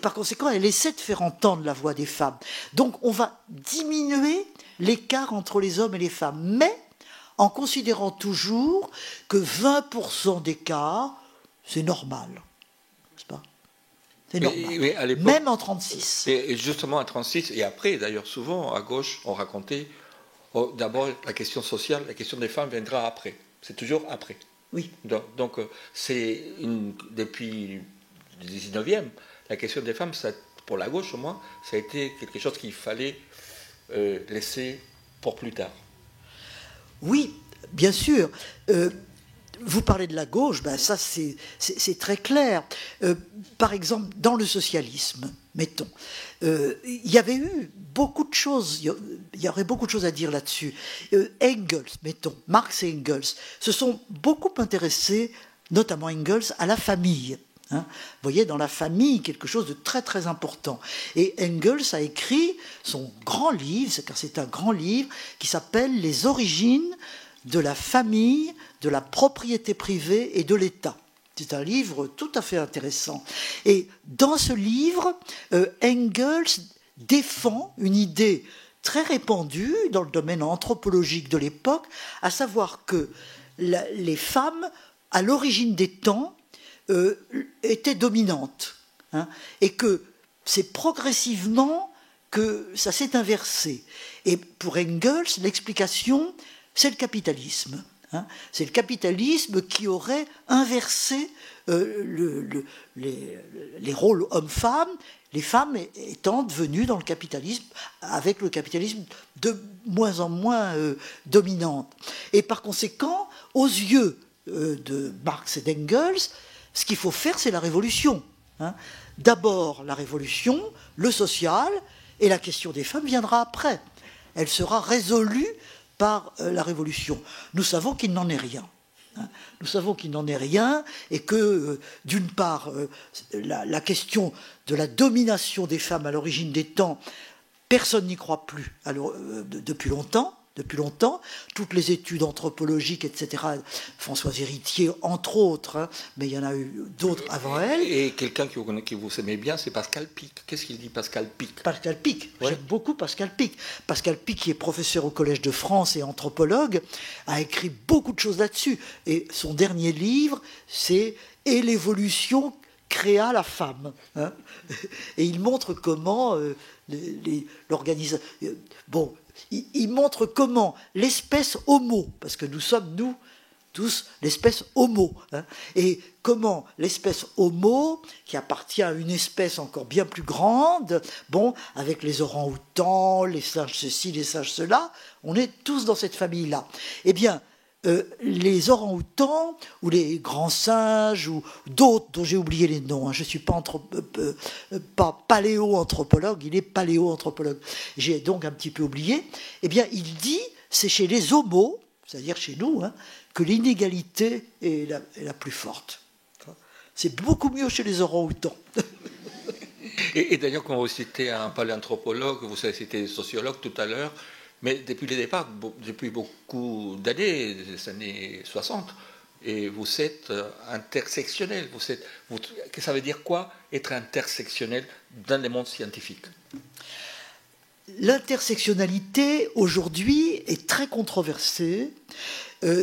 par conséquent, elle essaie de faire entendre la voix des femmes. Donc on va diminuer l'écart entre les hommes et les femmes, mais en considérant toujours que 20% d'écart, c'est normal. N'est-ce pas ? C'est normal. Mais à l'époque, même en 36. Et justement en 36, et après, d'ailleurs, souvent, à gauche, on racontait, d'abord, la question sociale, la question des femmes viendra après. C'est toujours après. Oui. Donc c'est depuis le 19e, la question des femmes, ça, pour la gauche au moins, ça a été quelque chose qu'il fallait laisser pour plus tard. Oui, bien sûr. Vous parlez de la gauche, ben ça c'est très clair. Par exemple, dans le socialisme, mettons, il y avait eu beaucoup de choses, il y aurait beaucoup de choses à dire là-dessus. Engels, mettons, Marx et Engels, se sont beaucoup intéressés, notamment Engels, à la famille. Hein, vous voyez, dans la famille, quelque chose de très très important. Et Engels a écrit son grand livre, car c'est un grand livre, qui s'appelle « Les origines de la famille, de la propriété privée et de l'État ». C'est un livre tout à fait intéressant. Et dans ce livre, Engels défend une idée très répandue dans le domaine anthropologique de l'époque, à savoir que les femmes, à l'origine des temps, était dominante, hein, et que c'est progressivement que ça s'est inversé. Et pour Engels, l'explication, c'est le capitalisme. Hein. C'est le capitalisme qui aurait inversé les rôles hommes-femmes, les femmes étant devenues dans le capitalisme, avec le capitalisme de moins en moins dominante. Et par conséquent, aux yeux de Marx et d'Engels, ce qu'il faut faire, c'est la révolution. Hein. D'abord la révolution, le social, et la question des femmes viendra après. Elle sera résolue par la révolution. Nous savons qu'il n'en est rien. Hein. Nous savons qu'il n'en est rien, et que, d'une part, la question de la domination des femmes à l'origine des temps, personne n'y croit plus depuis longtemps. Depuis longtemps, toutes les études anthropologiques, etc., Françoise Héritier, entre autres, hein, mais il y en a eu d'autres avant elle. Et quelqu'un qui vous aimez bien, c'est Pascal Pic. Qu'est-ce qu'il dit, Pascal Pic ? Pascal Pic, ouais. J'aime beaucoup Pascal Pic. Pascal Pic, qui est professeur au Collège de France et anthropologue, a écrit beaucoup de choses là-dessus. Et son dernier livre, c'est « Et l'évolution créa la femme ». Hein. Et il montre comment l'organisation... Bon, il montre comment l'espèce homo, parce que nous sommes, nous, tous, l'espèce homo, hein, et comment l'espèce homo, qui appartient à une espèce encore bien plus grande, bon, avec les orang-outans, les singes ceci, les singes cela, on est tous dans cette famille-là. Eh bien, les orang-outans, ou les grands singes, ou d'autres dont j'ai oublié les noms, hein, je ne suis pas paléo-anthropologue, il est paléo-anthropologue, j'ai donc un petit peu oublié, eh bien il dit, c'est chez les homos, c'est-à-dire chez nous, hein, que l'inégalité est la plus forte. C'est beaucoup mieux chez les orang-outans. Et d'ailleurs, quand vous citez un paléanthropologue, vous avez cité un sociologue tout à l'heure, mais depuis le départ, depuis beaucoup d'années, des années 60, et vous êtes intersectionnel. Ça veut dire quoi, être intersectionnel dans le monde scientifique? L'intersectionnalité, aujourd'hui, est très controversée.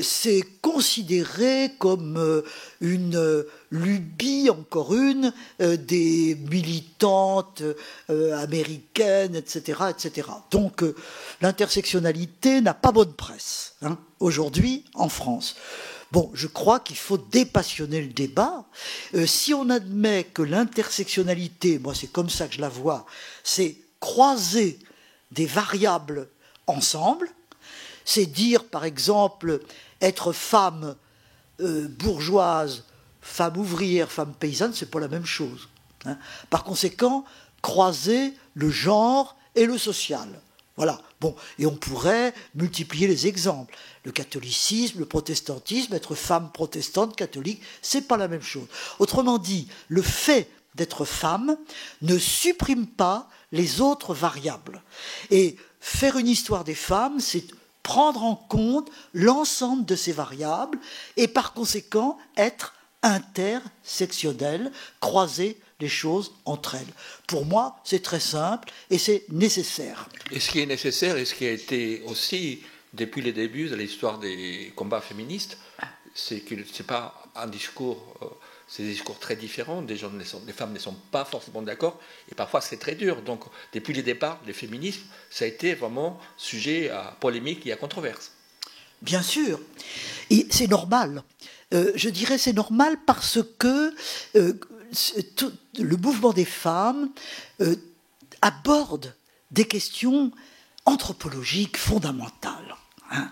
C'est considéré comme une lubie, encore une, des militantes américaines, etc., etc. Donc l'intersectionnalité n'a pas bonne presse, hein, aujourd'hui en France. Bon, je crois qu'il faut dépassionner le débat. Si on admet que l'intersectionnalité, moi c'est comme ça que je la vois, c'est croiser des variables ensemble, c'est dire, par exemple, être femme bourgeoise, femme ouvrière, femme paysanne, c'est pas la même chose. Hein. Par conséquent, croiser le genre et le social. Voilà. Bon, et on pourrait multiplier les exemples. Le catholicisme, le protestantisme, être femme protestante, catholique, c'est pas la même chose. Autrement dit, le fait d'être femme ne supprime pas les autres variables. Et faire une histoire des femmes, c'est prendre en compte l'ensemble de ces variables et par conséquent être intersectionnel, croiser les choses entre elles. Pour moi, c'est très simple et c'est nécessaire. Et ce qui est nécessaire et ce qui a été aussi, depuis les débuts de l'histoire des combats féministes, c'est que ce n'est pas un discours... c'est des discours très différents, les femmes ne sont pas forcément d'accord, et parfois c'est très dur. Donc, depuis le départ, le féminisme, ça a été vraiment sujet à polémique et à controverse. Bien sûr, et c'est normal. Je dirais c'est normal parce que le mouvement des femmes aborde des questions anthropologiques fondamentales. Hein,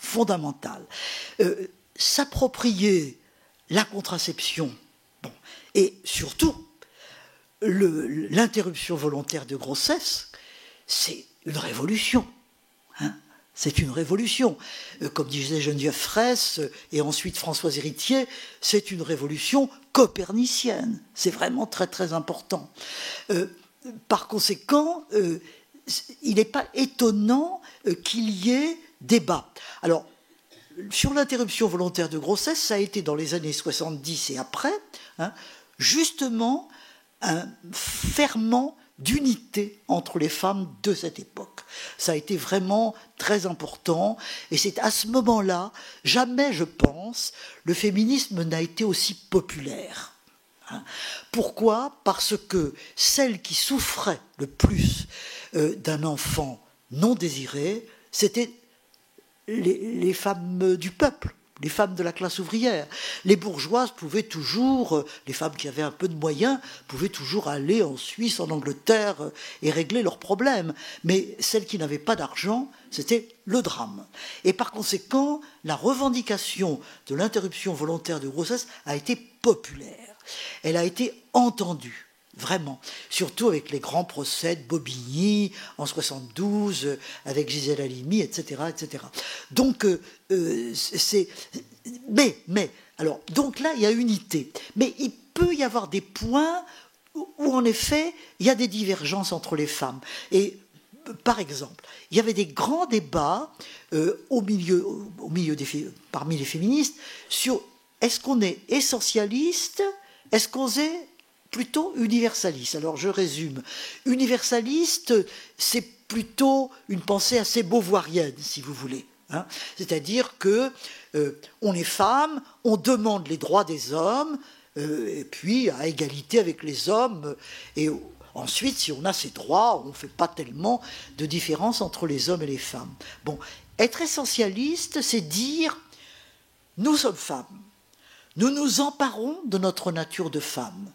fondamentales. S'approprier la contraception, bon, et surtout l'interruption volontaire de grossesse, c'est une révolution. Hein, c'est une révolution. Comme disait Geneviève Fraisse et ensuite Françoise Héritier, c'est une révolution copernicienne. C'est vraiment très très important. Par conséquent, il n'est pas étonnant qu'il y ait débat. Alors, sur l'interruption volontaire de grossesse, ça a été dans les années 70 et après, hein, justement un ferment d'unité entre les femmes de cette époque. Ça a été vraiment très important et c'est à ce moment-là, jamais, je pense, le féminisme n'a été aussi populaire. Hein. Pourquoi ? Parce que celles qui souffraient le plus d'un enfant non désiré, c'était les femmes du peuple, les femmes de la classe ouvrière. Les bourgeoises pouvaient toujours, les femmes qui avaient un peu de moyens, pouvaient toujours aller en Suisse, en Angleterre et régler leurs problèmes. Mais celles qui n'avaient pas d'argent, c'était le drame. Et par conséquent, la revendication de l'interruption volontaire de grossesse a été populaire. Elle a été entendue. Vraiment, surtout avec les grands procès de Bobigny en 72, avec Gisèle Halimi, etc., etc. Donc, alors, donc là, il y a unité. Mais il peut y avoir des points où, en effet, il y a des divergences entre les femmes. Et, par exemple, il y avait des grands débats parmi les féministes sur est-ce qu'on est essentialiste, est-ce qu'on est plutôt universaliste. Alors je résume. Universaliste, c'est plutôt une pensée assez beauvoirienne, si vous voulez. Hein. C'est-à-dire que on est femme, on demande les droits des hommes, et puis à égalité avec les hommes. Et ensuite, si on a ces droits, on ne fait pas tellement de différence entre les hommes et les femmes. Bon, être essentialiste, c'est dire nous sommes femmes. Nous nous emparons de notre nature de femme.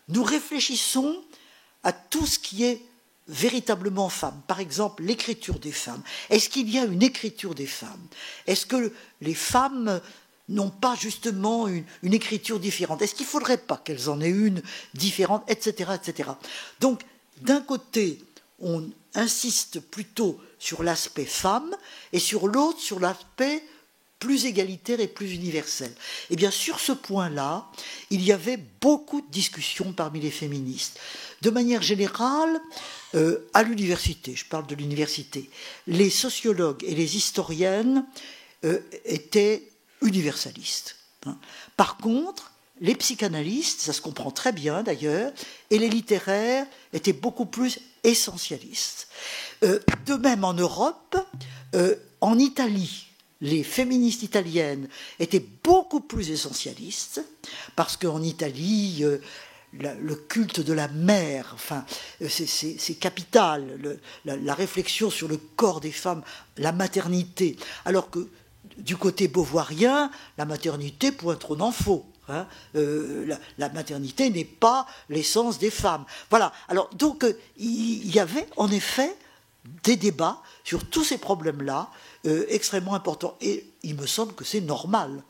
Nous réfléchissons à tout ce qui est véritablement femme. Par exemple, l'écriture des femmes. Est-ce qu'il y a une écriture des femmes ? Est-ce que les femmes n'ont pas justement une écriture différente ? Est-ce qu'il ne faudrait pas qu'elles en aient une différente, etc., etc. Donc, d'un côté, on insiste plutôt sur l'aspect femme, et sur l'autre, sur l'aspect plus égalitaire et plus universel. Et bien sur ce point-là, il y avait beaucoup de discussions parmi les féministes. De manière générale, à l'université, je parle de l'université, les sociologues et les historiennes étaient universalistes. Par contre, les psychanalystes, ça se comprend très bien d'ailleurs, et les littéraires étaient beaucoup plus essentialistes. De même en Europe, en Italie, les féministes italiennes étaient beaucoup plus essentialistes, parce qu'en Italie, le culte de la mère, enfin, c'est capital, la réflexion sur le corps des femmes, la maternité, alors que du côté beauvoirien, la maternité point trop n'en faut. Hein, la maternité n'est pas l'essence des femmes. Voilà. Alors donc il y avait en effet des débats sur tous ces problèmes-là extrêmement importants. Et il me semble que c'est normal.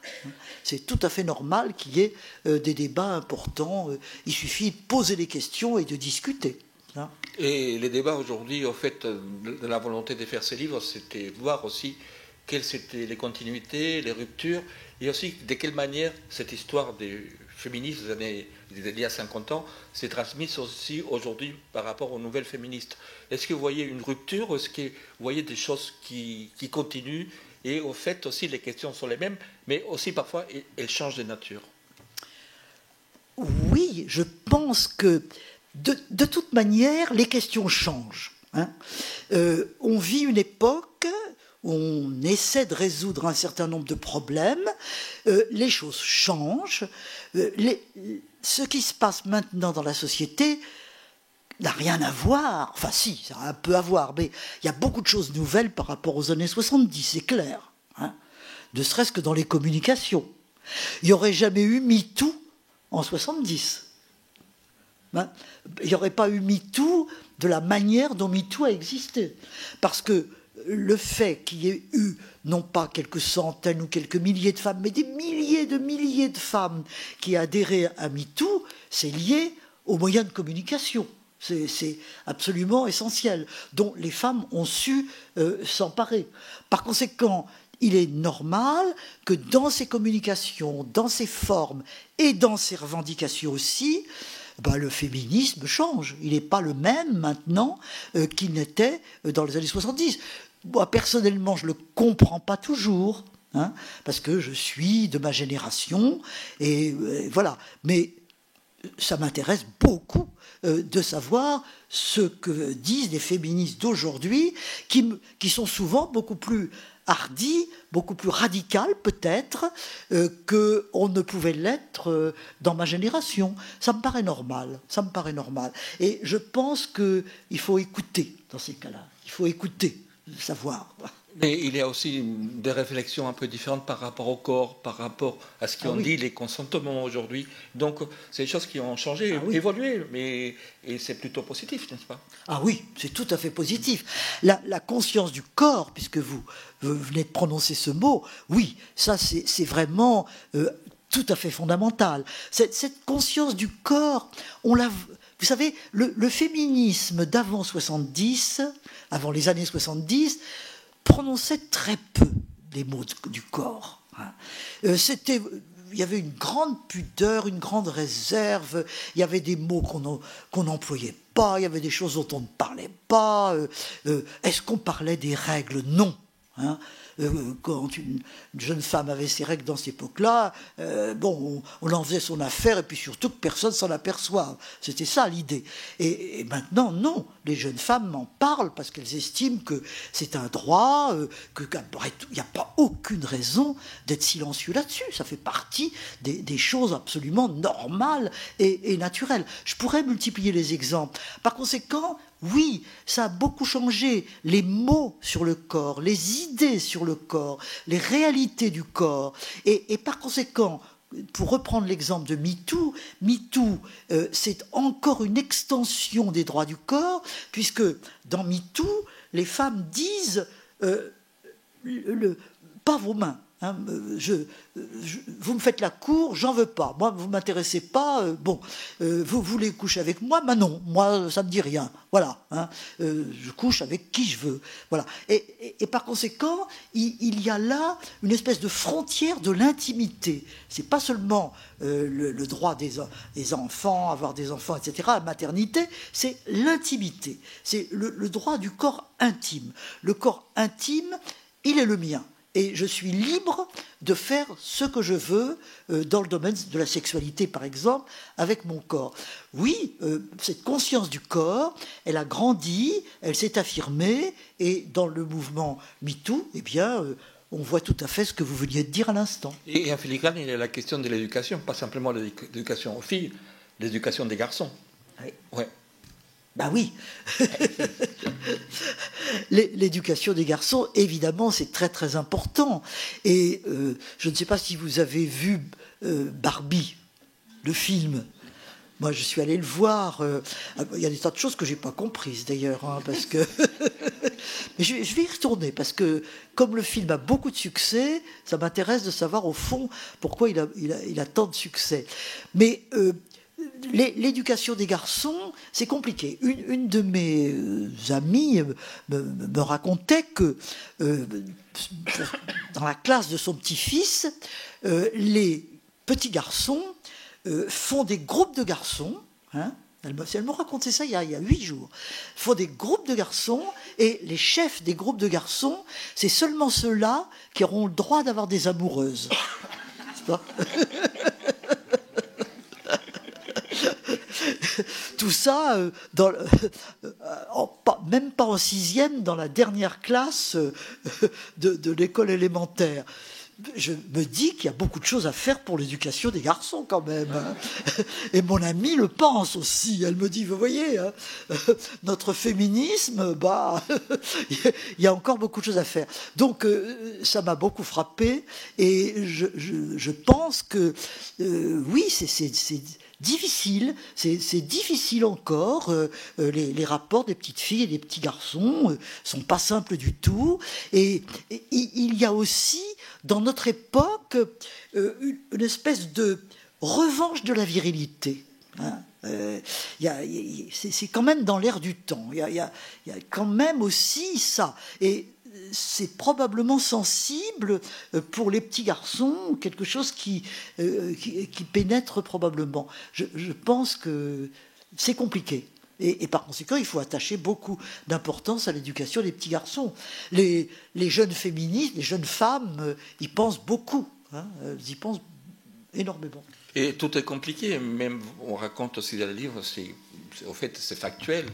C'est tout à fait normal qu'il y ait des débats importants. Il suffit de poser des questions et de discuter. Hein. Et les débats aujourd'hui, au fait, de la volonté de faire ces livres, c'était voir aussi quelles étaient les continuités, les ruptures, et aussi de quelle manière cette histoire des féministes des années d'il y a 50 ans s'est transmise aussi aujourd'hui par rapport aux nouvelles féministes. Est-ce que vous voyez une rupture ou est-ce que vous voyez des choses qui continuent? Et au fait aussi les questions sont les mêmes, mais aussi parfois elles changent de nature. Oui, je pense que de toute manière les questions changent. Hein. On vit une époque où on essaie de résoudre un certain nombre de problèmes, les choses changent, ce qui se passe maintenant dans la société n'a rien à voir, enfin si, ça a un peu à voir, mais il y a beaucoup de choses nouvelles par rapport aux années 70, c'est clair, hein, ne serait-ce que dans les communications. Il n'y aurait jamais eu MeToo en 70. Hein, il n'y aurait pas eu MeToo de la manière dont MeToo a existé, parce que le fait qu'il y ait eu, non pas quelques centaines ou quelques milliers de femmes, mais des milliers de femmes qui adhéraient à MeToo, c'est lié aux moyens de communication. C'est absolument essentiel, dont les femmes ont su s'emparer. Par conséquent, il est normal que dans ces communications, dans ces formes et dans ces revendications aussi, le féminisme change. Il n'est pas le même maintenant qu'il n'était dans les années 70. Moi, personnellement, je ne le comprends pas toujours, hein, parce que je suis de ma génération, et voilà. Mais ça m'intéresse beaucoup de savoir ce que disent les féministes d'aujourd'hui, qui sont souvent beaucoup plus hardies, beaucoup plus radicales peut-être, qu'on ne pouvait l'être dans ma génération. Ça me paraît normal, ça me paraît normal. Et je pense qu'il faut écouter dans ces cas-là, il faut écouter. Savoir. Mais il y a aussi des réflexions un peu différentes par rapport au corps, par rapport à ce qu'on dit, les consentements aujourd'hui. Donc, c'est des choses qui ont changé, évolué, et c'est plutôt positif, n'est-ce pas? Ah oui, c'est tout à fait positif. La conscience du corps, puisque vous venez de prononcer ce mot, oui, ça c'est vraiment tout à fait fondamental. Cette conscience du corps, on l'a... Vous savez, le féminisme d'avant 70, avant les années 70, prononçait très peu les mots du corps. Il y avait une grande pudeur, une grande réserve, il y avait des mots qu'on n'employait pas, il y avait des choses dont on ne parlait pas. Est-ce qu'on parlait des règles? Non. Hein. Quand une jeune femme avait ses règles dans cette époque-là, on en faisait son affaire et puis surtout que personne s'en aperçoive. C'était ça l'idée. Et maintenant, non. Les jeunes femmes en parlent parce qu'elles estiment que c'est un droit, qu'il n'y a pas aucune raison d'être silencieux là-dessus. Ça fait partie des choses absolument normales et naturelles. Je pourrais multiplier les exemples. Par conséquent, oui, ça a beaucoup changé. Les mots sur le corps, les idées sur le corps, les réalités du corps. Et par conséquent, pour reprendre l'exemple de MeToo, c'est encore une extension des droits du corps, puisque dans MeToo, les femmes disent pas vos mains. Hein, vous me faites la cour, j'en veux pas. Moi, vous m'intéressez pas. Vous voulez coucher avec moi, mais non, moi, ça me dit rien. Voilà. Hein, je couche avec qui je veux. Voilà. Et par conséquent, il y a là une espèce de frontière de l'intimité. C'est pas seulement le droit des enfants, avoir des enfants, etc., la maternité, c'est l'intimité. C'est le droit du corps intime. Le corps intime, il est le mien. Et je suis libre de faire ce que je veux dans le domaine de la sexualité, par exemple, avec mon corps. Oui, cette conscience du corps, elle a grandi, elle s'est affirmée, et dans le mouvement MeToo, eh bien, on voit tout à fait ce que vous veniez de dire à l'instant. Et en filigrane, il y a la question de l'éducation, pas simplement l'éducation aux filles, l'éducation des garçons. Oui. Ouais. Ben oui. L'éducation des garçons, évidemment, c'est très très important. Et je ne sais pas si vous avez vu Barbie, le film. Moi, je suis allé le voir. Il y a des tas de choses que j'ai pas comprises d'ailleurs, hein, parce que. Mais je vais y retourner parce que comme le film a beaucoup de succès, ça m'intéresse de savoir au fond pourquoi il a tant de succès. Mais l'éducation des garçons, c'est compliqué. Une de mes amies me racontait que dans la classe de son petit-fils, les petits garçons font des groupes de garçons. Hein, elle me racontait ça il y a 8 jours. Font des groupes de garçons et les chefs des groupes de garçons, c'est seulement ceux-là qui auront le droit d'avoir des amoureuses. C'est pas tout ça, même pas en 6e, dans la dernière classe de l'école élémentaire. Je me dis qu'il y a beaucoup de choses à faire pour l'éducation des garçons quand même. Hein. Et mon amie le pense aussi. Elle me dit, vous voyez, hein, notre féminisme, il y a encore beaucoup de choses à faire. Donc ça m'a beaucoup frappé et je pense que oui, c'est difficile, c'est difficile encore. Les rapports des petites filles et des petits garçons sont pas simples du tout. Et il y a aussi dans notre époque une espèce de revanche de la virilité. Hein. C'est quand même dans l'air du temps. Il y a quand même aussi ça. Et c'est probablement sensible pour les petits garçons, quelque chose qui pénètre probablement. Je pense que c'est compliqué. Et par conséquent, il faut attacher beaucoup d'importance à l'éducation des petits garçons. Les jeunes féministes, les jeunes femmes, y pensent beaucoup. Hein, elles y pensent énormément. Et tout est compliqué. Même, on raconte aussi dans le livre, au fait, c'est factuel.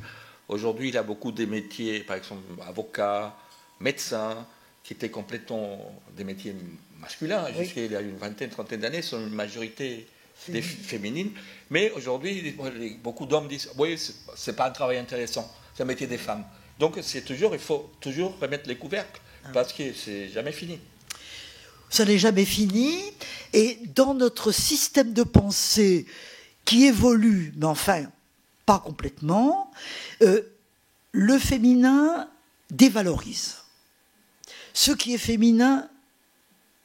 Aujourd'hui, il y a beaucoup de métiers, par exemple, avocats, médecins, qui étaient complètement des métiers masculins. Oui. Jusqu'à il y a une vingtaine, trentaine d'années, sont une majorité des féminines. Mais aujourd'hui, beaucoup d'hommes disent oui, c'est pas un travail intéressant, c'est un métier des femmes. Donc il faut toujours remettre les couvercles, parce que c'est jamais fini. Ça n'est jamais fini. Et dans notre système de pensée qui évolue, mais enfin, pas complètement, le féminin dévalorise. Ce qui est féminin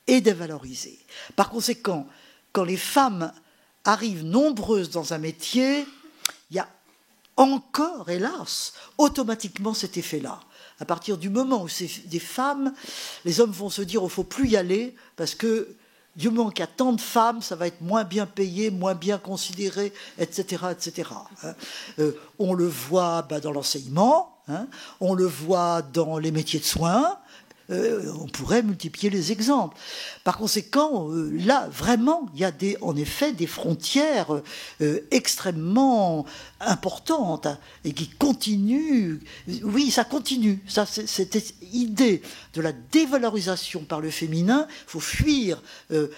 est dévalorisé. Par conséquent, quand les femmes arrivent nombreuses dans un métier, il y a encore, hélas, automatiquement cet effet-là. À partir du moment où c'est des femmes, les hommes vont se dire il ne faut plus y aller, parce que du moment qu'il y a tant de femmes, ça va être moins bien payé, moins bien considéré, etc. etc. On le voit dans l'enseignement, hein, on le voit dans les métiers de soins. On pourrait multiplier les exemples. Par conséquent, là, vraiment, il y a en effet des frontières extrêmement importantes hein, et qui continuent. Oui, ça continue. Ça, cette idée de la dévalorisation par le féminin, il faut fuir.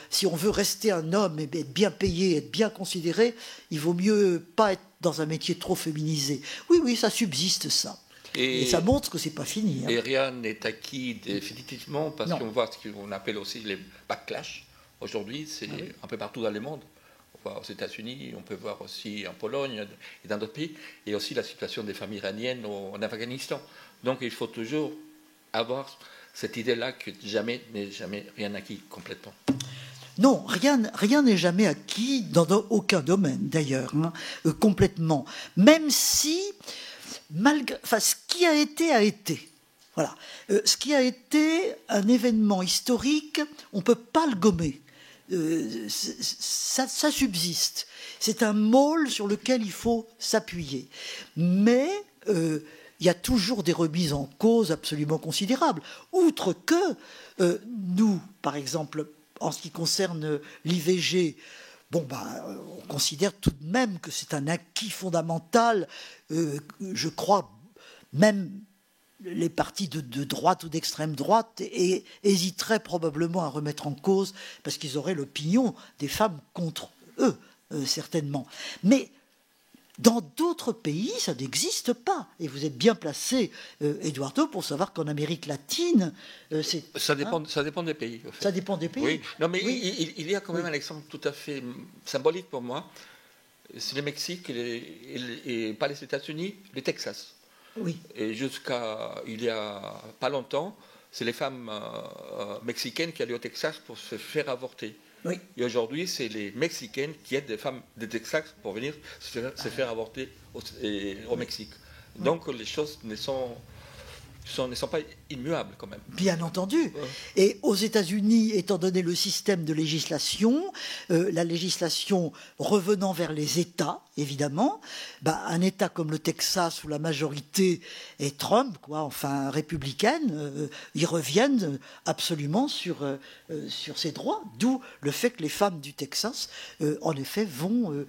Si on veut rester un homme et être bien payé, être bien considéré, il vaut mieux pas être dans un métier trop féminisé. Oui, ça subsiste, ça. Et ça montre que c'est pas fini. Hein. Et rien n'est acquis définitivement, parce qu'on voit ce qu'on appelle aussi les backlash. Aujourd'hui, c'est un peu partout dans le monde. On voit aux États-Unis, on peut voir aussi en Pologne et dans d'autres pays, et aussi la situation des femmes iraniennes en Afghanistan. Donc il faut toujours avoir cette idée-là que jamais n'est jamais rien acquis complètement. Non, rien n'est jamais acquis dans aucun domaine d'ailleurs, complètement. Même si, ce qui a été a été. Voilà. Ce qui a été un événement historique, on ne peut pas le gommer. Ça subsiste. C'est un môle sur lequel il faut s'appuyer. Mais il y a toujours des remises en cause absolument considérables. Outre que nous, par exemple, en ce qui concerne l'IVG, on considère tout de même que c'est un acquis fondamental. Je crois même les partis de droite ou d'extrême droite hésiteraient probablement à remettre en cause parce qu'ils auraient l'opinion des femmes contre eux, certainement. Mais dans d'autres pays, ça n'existe pas. Et vous êtes bien placé, Eduardo, pour savoir qu'en Amérique latine, ça dépend des pays. En fait. Ça dépend des pays. Oui. Non, mais oui. il y a quand même un exemple tout à fait symbolique pour moi. C'est le Mexique et pas les États-Unis, le Texas. Oui. Et jusqu'à il y a pas longtemps, c'est les femmes mexicaines qui allaient au Texas pour se faire avorter. Oui. Et aujourd'hui, c'est les Mexicaines qui aident des femmes de Texas pour venir se faire avorter au Mexique. Oui. Donc les choses ne sont pas immuables quand même. Bien entendu. Et aux États-Unis, étant donné le système de législation, la législation revenant vers les États, évidemment, un État comme le Texas où la majorité est Trump, républicaine, ils reviennent absolument sur ces droits. D'où le fait que les femmes du Texas, en effet, vont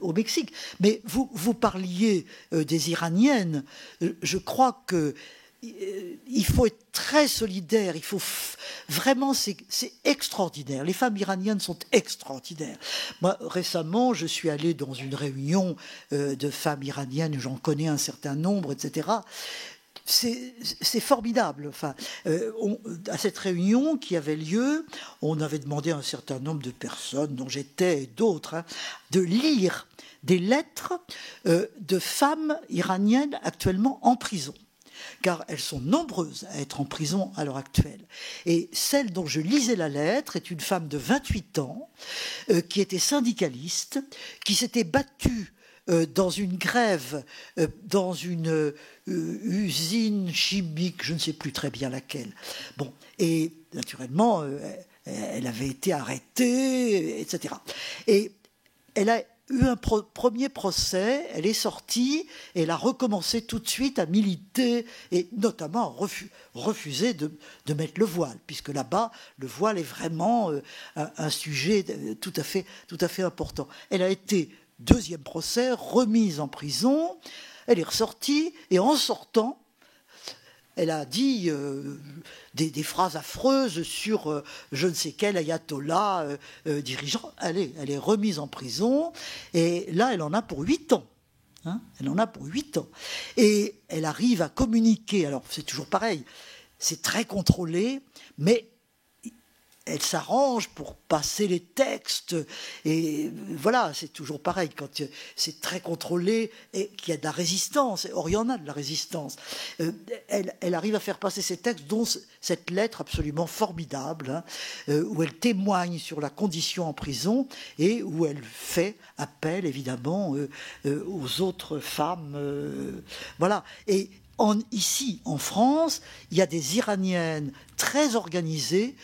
au Mexique. Mais vous parliez des Iraniennes. Je crois que il faut être très solidaire, il faut vraiment, c'est extraordinaire. Les femmes iraniennes sont extraordinaires. Moi, récemment, je suis allé dans une réunion de femmes iraniennes, j'en connais un certain nombre, etc. C'est formidable. À cette réunion qui avait lieu, on avait demandé à un certain nombre de personnes, dont j'étais et d'autres, de lire des lettres de femmes iraniennes actuellement en prison. Car elles sont nombreuses à être en prison à l'heure actuelle. Et celle dont je lisais la lettre est une femme de 28 ans qui était syndicaliste, qui s'était battue dans une grève, dans une usine chimique, je ne sais plus très bien laquelle. Et naturellement, elle avait été arrêtée, etc. Et elle a eu un premier procès, elle est sortie et elle a recommencé tout de suite à militer et notamment à refuser de mettre le voile, puisque là-bas, le voile est vraiment un sujet tout à fait important. Elle a été, deuxième procès, remise en prison, elle est ressortie et en sortant, elle a dit des phrases affreuses sur je ne sais quel ayatollah dirigeant. Elle est remise en prison et là, elle en a pour 8 ans. Elle en a pour 8 ans. Et elle arrive à communiquer. Alors, c'est toujours pareil. C'est très contrôlé, mais elle s'arrange pour passer les textes. Et voilà, c'est toujours pareil. Quand c'est très contrôlé et qu'il y a de la résistance, or il y en a de la résistance, elle arrive à faire passer ces textes, dont cette lettre absolument formidable, où elle témoigne sur la condition en prison et où elle fait appel, évidemment, aux autres femmes. Voilà. Et ici, en France, il y a des Iraniennes très organisées,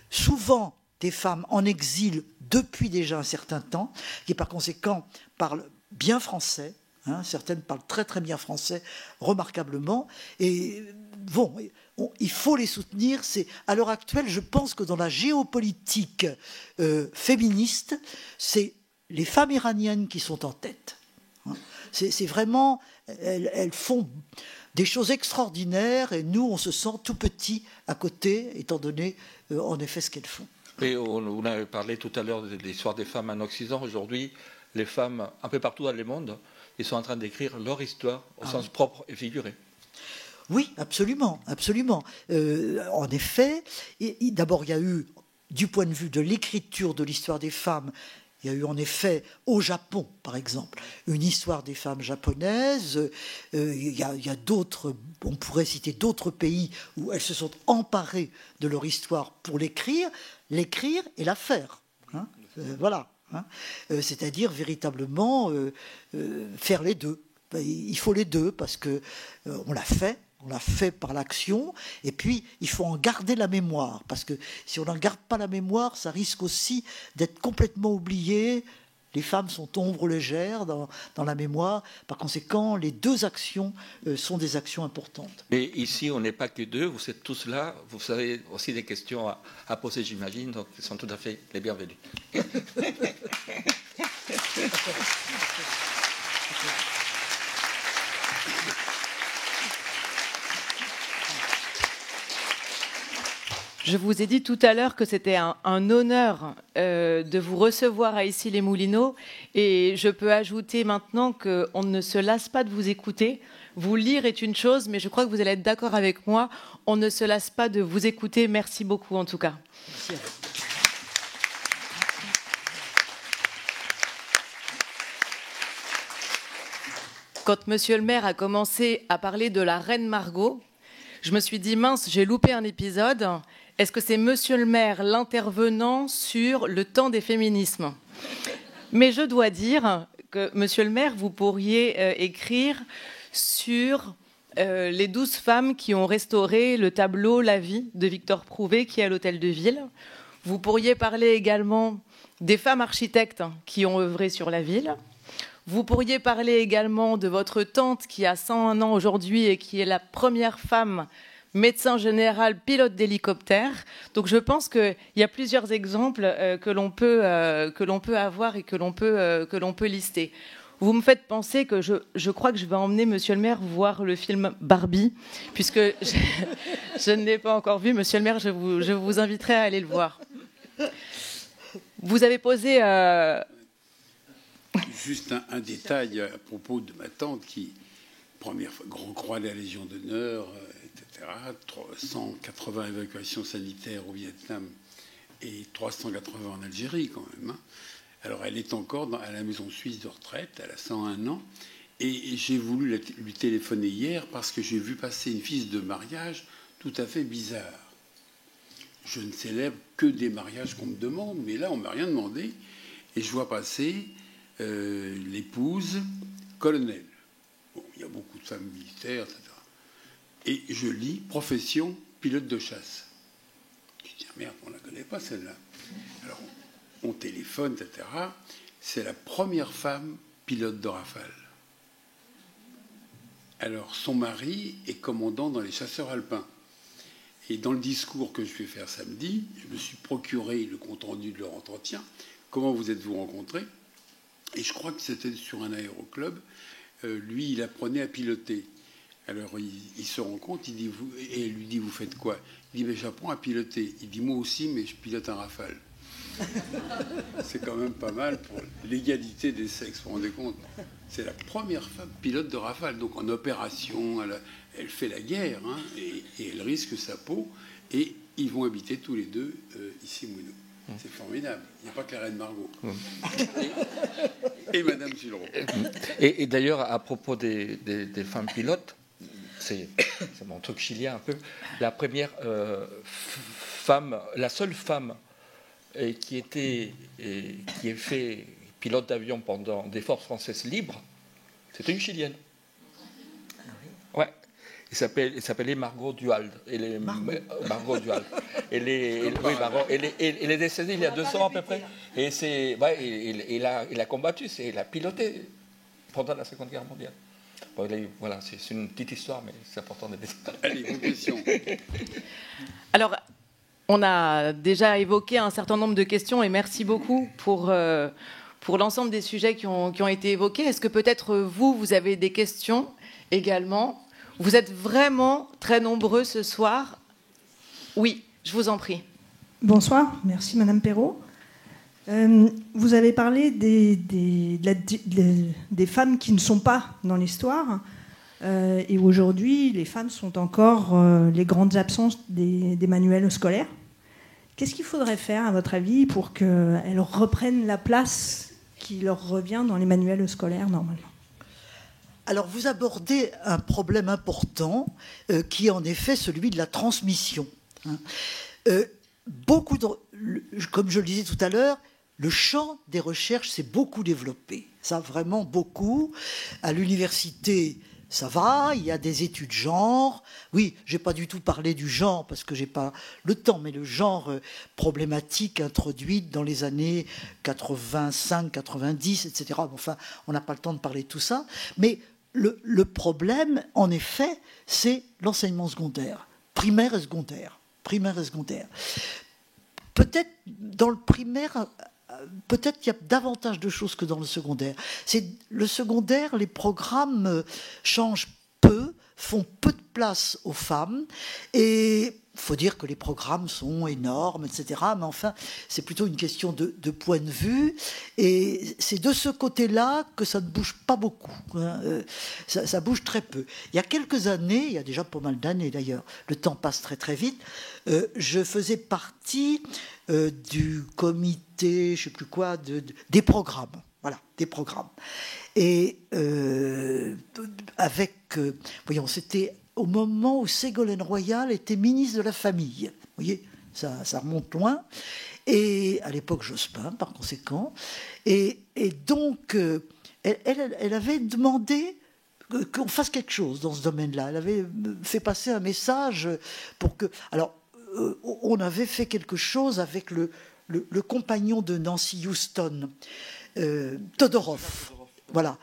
souvent des femmes en exil depuis déjà un certain temps, qui par conséquent parlent bien français, certaines parlent très très bien français, remarquablement, et il faut les soutenir. À l'heure actuelle, je pense que dans la géopolitique féministe, c'est les femmes iraniennes qui sont en tête. C'est vraiment, elles font des choses extraordinaires et nous, on se sent tout petit à côté, étant donné, en effet, ce qu'elles font. Et on a parlé tout à l'heure de l'histoire des femmes en Occident. Aujourd'hui, les femmes, un peu partout dans le monde, ils sont en train d'écrire leur histoire au sens propre et figuré. Oui, absolument, absolument. En effet, d'abord, il y a eu, du point de vue de l'écriture de l'histoire des femmes, Il y a eu en effet au Japon, par exemple, une histoire des femmes japonaises. Il y a d'autres, on pourrait citer d'autres pays où elles se sont emparées de leur histoire pour l'écrire et la faire. Hein, voilà. Hein, c'est-à-dire véritablement faire les deux. Il faut les deux parce que on l'a fait par l'action, et puis il faut en garder la mémoire, parce que si on n'en garde pas la mémoire, ça risque aussi d'être complètement oublié. Les femmes sont ombre légère dans la mémoire, par conséquent les deux actions sont des actions importantes. Mais ici on n'est pas que deux, vous êtes tous là, vous avez aussi des questions à poser, j'imagine, donc ils sont tout à fait les bienvenus. Je vous ai dit tout à l'heure que c'était un honneur de vous recevoir à Issy-les-Moulineaux, et je peux ajouter maintenant qu'on ne se lasse pas de vous écouter. Vous lire est une chose, mais je crois que vous allez être d'accord avec moi, on ne se lasse pas de vous écouter. Merci beaucoup en tout cas. Merci. Quand Monsieur le maire a commencé à parler de la reine Margot, je me suis dit, mince, j'ai loupé un épisode. Est-ce que c'est Monsieur le maire l'intervenant sur le temps des féminismes? Mais je dois dire que, Monsieur le maire, vous pourriez écrire sur les 12 femmes qui ont restauré le tableau La vie de Victor Prouvé, qui est à l'Hôtel de Ville. Vous pourriez parler également des femmes architectes qui ont œuvré sur la ville. Vous pourriez parler également de votre tante qui a 101 ans aujourd'hui et qui est la première femme médecin général, pilote d'hélicoptère. Donc je pense qu'il y a plusieurs exemples que l'on peut avoir et que l'on peut lister. Vous me faites penser que je crois que je vais emmener Monsieur le maire voir le film Barbie, puisque je ne l'ai pas encore vu. Monsieur le maire, je vous inviterai à aller le voir. Vous avez posé... Juste un détail à propos de ma tante qui, première fois, Grand Croix de la Légion d'honneur, etc., 180 évacuations sanitaires au Vietnam et 380 en Algérie quand même. Hein. Alors elle est encore à la maison suisse de retraite, elle a 101 ans, et j'ai voulu lui téléphoner hier parce que j'ai vu passer une fiche de mariage tout à fait bizarre. Je ne célèbre que des mariages qu'on me demande, mais là on ne m'a rien demandé, et je vois passer l'épouse colonel. Bon, il y a beaucoup de femmes militaires, etc. Et je lis profession pilote de chasse. Je dis merde, on ne la connaît pas celle-là. Alors on téléphone, etc. C'est la première femme pilote de Rafale. Alors son mari est commandant dans les chasseurs alpins. Et dans le discours que je vais faire samedi, je me suis procuré le compte-rendu de leur entretien. Comment vous êtes-vous rencontrés? Et je crois que c'était sur un aéroclub. Lui, il apprenait à piloter. Alors, il se rend compte, il dit, et elle lui dit, vous faites quoi? Il dit, mais j'apprends à piloter. Il dit, moi aussi, mais je pilote un Rafale. C'est quand même pas mal pour l'égalité des sexes, vous vous rendez compte? C'est la première femme pilote de Rafale. Donc, en opération, elle fait la guerre, hein, et elle risque sa peau. Et ils vont habiter tous les deux ici, Moulineaux. C'est formidable. Il n'y a pas que la reine Margot. Et Madame Gillereau. Et d'ailleurs, à propos des femmes pilotes, c'est mon truc chilien un peu, la première femme, la seule femme qui est fait pilote d'avion pendant des forces françaises libres, c'était une Chilienne. Ouais. Elle s'appelait Margot Duhalde. Margot Duhalde. Elle est décédée il y a 2 ans à peu près. Et il a combattu, il a piloté pendant la Seconde Guerre mondiale. Bon, voilà, c'est une petite histoire, mais c'est important de le dire. Allez, vos questions. Alors, on a déjà évoqué un certain nombre de questions, et merci beaucoup pour l'ensemble des sujets qui ont été évoqués. Est-ce que peut-être vous avez des questions également? Vous êtes vraiment très nombreux ce soir. Oui, je vous en prie. Bonsoir, merci Madame Perrault. Vous avez parlé des femmes qui ne sont pas dans l'histoire. Et aujourd'hui, les femmes sont encore les grandes absences des manuels scolaires. Qu'est-ce qu'il faudrait faire, à votre avis, pour qu'elles reprennent la place qui leur revient dans les manuels scolaires, normalement? Alors, vous abordez un problème important qui est en effet celui de la transmission. Comme je le disais tout à l'heure, le champ des recherches s'est beaucoup développé. Ça, vraiment beaucoup. À l'université, ça va, il y a des études genre. Oui, je n'ai pas du tout parlé du genre parce que je n'ai pas le temps, mais le genre problématique introduite dans les années 85, 90, etc. Enfin, on n'a pas le temps de parler de tout ça. Mais le problème, en effet, c'est l'enseignement secondaire, primaire et secondaire. Primaire et secondaire. Peut-être dans le primaire, peut-être qu'il y a davantage de choses que dans le secondaire. C'est le secondaire, les programmes changent peu, font peu de place aux femmes, et il faut dire que les programmes sont énormes, etc. Mais enfin, c'est plutôt une question de point de vue, et c'est de ce côté-là que ça ne bouge pas beaucoup. Ça bouge très peu. Il y a quelques années, il y a déjà pas mal d'années d'ailleurs, le temps passe très très vite, je faisais partie du comité, je ne sais plus quoi, des programmes. Voilà, des programmes. Et voyons, c'était au moment où Ségolène Royal était ministre de la Famille. Vous voyez, ça remonte loin. Et à l'époque, Jospin, par conséquent. Et donc, elle avait demandé qu'on fasse quelque chose dans ce domaine-là. Elle avait fait passer un message pour que... Alors, on avait fait quelque chose avec le compagnon de Nancy Houston, Todorov. Voilà,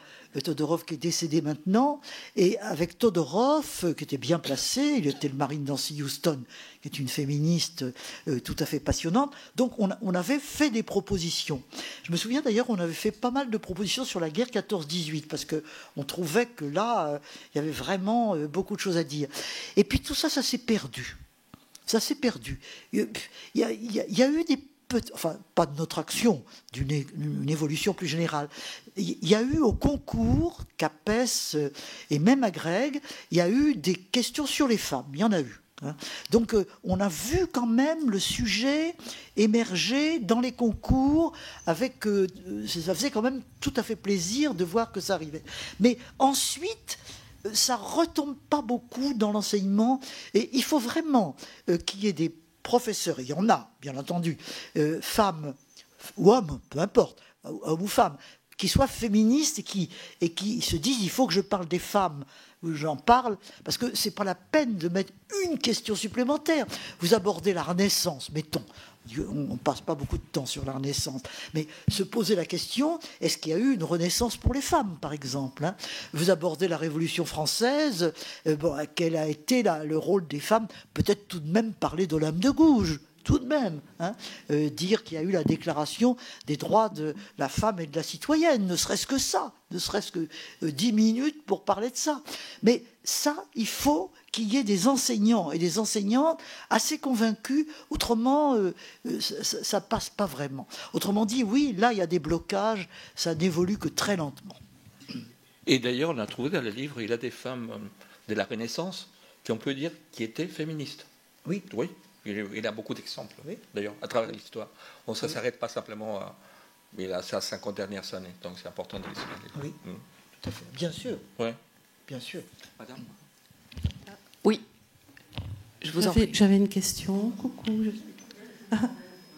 Todorov qui est décédé maintenant, et avec Todorov, qui était bien placé, il était le mari de Nancy Houston, qui est une féministe tout à fait passionnante. Donc on avait fait des propositions. Je me souviens d'ailleurs, on avait fait pas mal de propositions sur la guerre 14-18, parce qu'on trouvait que là, il y avait vraiment beaucoup de choses à dire. Et puis tout ça, ça s'est perdu. Ça s'est perdu. Il y a eu des... Enfin, pas de notre action, d'une évolution plus générale. Il y a eu au concours, CAPES et même à Greg, il y a eu des questions sur les femmes. Il y en a eu. Donc, on a vu quand même le sujet émerger dans les concours. Ça faisait quand même tout à fait plaisir de voir que ça arrivait. Mais ensuite... ça retombe pas beaucoup dans l'enseignement, et il faut vraiment qu'il y ait des professeurs, et il y en a, bien entendu, femmes ou hommes, peu importe, hommes ou femmes, qui soient féministes et qui se disent il faut que je parle des femmes, j'en parle, parce que c'est pas la peine de mettre une question supplémentaire. Vous abordez la Renaissance, mettons. On ne passe pas beaucoup de temps sur la Renaissance, mais se poser la question, est-ce qu'il y a eu une renaissance pour les femmes, par exemple, hein? Vous abordez la Révolution française, quel a été le rôle des femmes? Peut-être tout de même parler d'Olympe de Gouges, tout de même, hein, dire qu'il y a eu la déclaration des droits de la femme et de la citoyenne, ne serait-ce que ça, ne serait-ce que 10 minutes pour parler de ça. Mais ça, il faut qu'il y ait des enseignants et des enseignantes assez convaincus, autrement ça passe pas vraiment. Autrement dit, oui, là il y a des blocages, ça n'évolue que très lentement. Et d'ailleurs, on a trouvé dans le livre, il y a des femmes de la Renaissance qui, on peut dire, qui étaient féministes. Oui. Oui. Il a beaucoup d'exemples, oui, d'ailleurs, à travers l'histoire. On ne s'arrête pas simplement à... Mais là, c'est à 50 dernières années, donc c'est important de l'expliquer. Oui, tout à fait. Bien sûr. Oui. Bien sûr. Madame. Oui. Je vous en prie. J'avais une question. Coucou.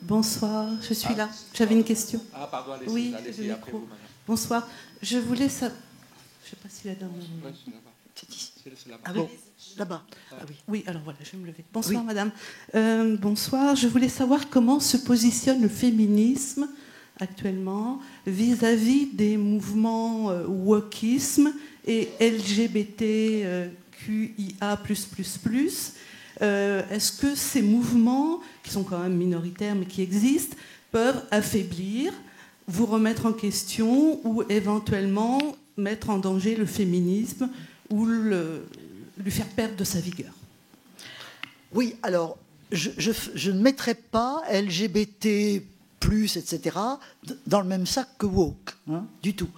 Bonsoir, je suis là. J'avais une question. Ah, pardon, allez-y. Oui, Allez-y, après vous, madame. Bonsoir. Je voulais savoir... Je ne sais pas si la dame... Oui, c'est là-bas. C'est là-bas. Ah bon, là-bas. Ah oui. Oui, alors voilà, je vais me lever. Bonsoir, Oui. madame. Bonsoir. Je voulais savoir comment se positionne le féminisme actuellement vis-à-vis des mouvements wokisme et LGBTQIA++. Est-ce que ces mouvements, qui sont quand même minoritaires mais qui existent, peuvent affaiblir, vous remettre en question ou éventuellement mettre en danger le féminisme ou lui faire perdre de sa vigueur? Oui, alors, je ne mettrai pas LGBT+, etc., dans le même sac que woke, hein, du tout.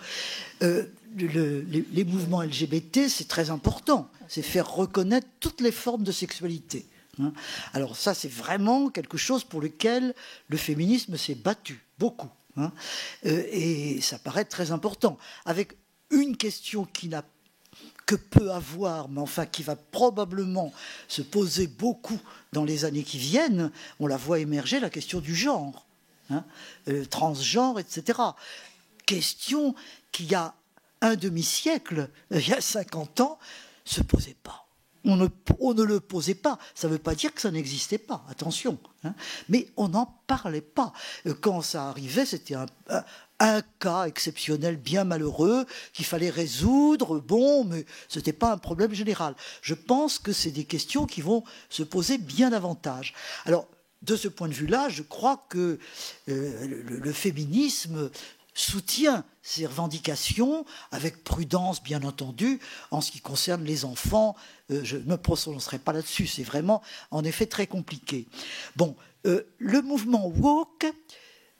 Les mouvements LGBT, c'est très important. C'est faire reconnaître toutes les formes de sexualité. Hein. Alors ça, c'est vraiment quelque chose pour lequel le féminisme s'est battu, beaucoup. Hein. Et ça paraît très important. Avec une question qui n'a que peu à voir, mais enfin qui va probablement se poser beaucoup dans les années qui viennent, on la voit émerger, la question du genre, hein, transgenre, etc. Question qui, il y a un demi-siècle, il y a 50 ans, se posait pas. On ne le posait pas. Ça ne veut pas dire que ça n'existait pas, attention. Hein. Mais on n'en parlait pas. Quand ça arrivait, c'était un cas exceptionnel bien malheureux qu'il fallait résoudre. Bon, mais ce n'était pas un problème général. Je pense que c'est des questions qui vont se poser bien davantage. Alors, de ce point de vue-là, je crois que le féminisme soutient ces revendications, avec prudence bien entendu, en ce qui concerne les enfants. Je ne me prononcerai pas là-dessus, c'est vraiment en effet très compliqué. Bon, le mouvement woke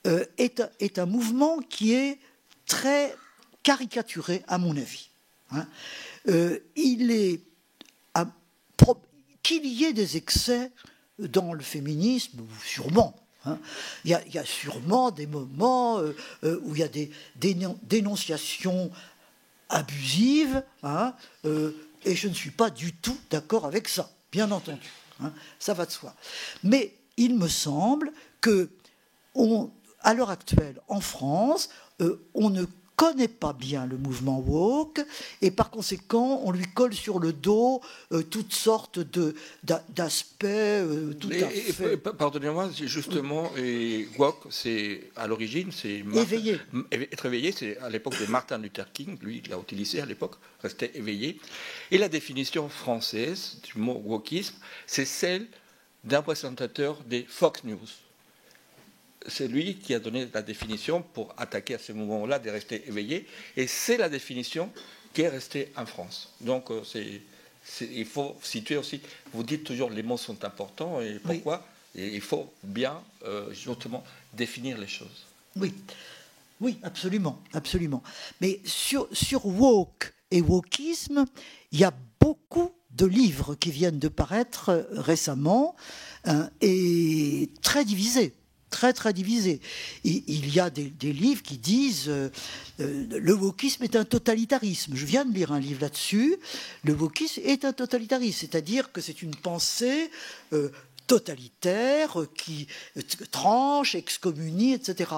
est un mouvement qui est très caricaturé à mon avis. Hein. Il est qu'il y ait des excès dans le féminisme, sûrement. Hein. Il y a sûrement des moments où il y a des dénonciations abusives, hein, et je ne suis pas du tout d'accord avec ça, bien entendu. Hein, ça va de soi. Mais il me semble que, à l'heure actuelle, en France, on ne connaît pas bien le mouvement woke, et par conséquent, on lui colle sur le dos toutes sortes d'aspects tout à fait... Pardonnez-moi, justement, woke, c'est à l'origine, c'est... Éveillé. Être éveillé, c'est à l'époque de Martin Luther King, lui, il l'a utilisé à l'époque, rester éveillé. Et la définition française du mot wokisme, c'est celle d'un présentateur des Fox News. C'est lui qui a donné la définition pour attaquer à ce moment-là de rester éveillé. Et c'est la définition qui est restée en France. Donc, il faut situer aussi. Vous dites toujours les mots sont importants. Et pourquoi ? Oui. Et il faut bien, justement, définir les choses. Oui, oui, absolument, absolument. Mais sur woke et wokisme, il y a beaucoup de livres qui viennent de paraître récemment et très divisés. Très, très divisé. Il y a des livres qui disent le wokisme est un totalitarisme. Je viens de lire un livre là-dessus. Le wokisme est un totalitarisme, c'est-à-dire que c'est une pensée totalitaire qui tranche, excommunie, etc.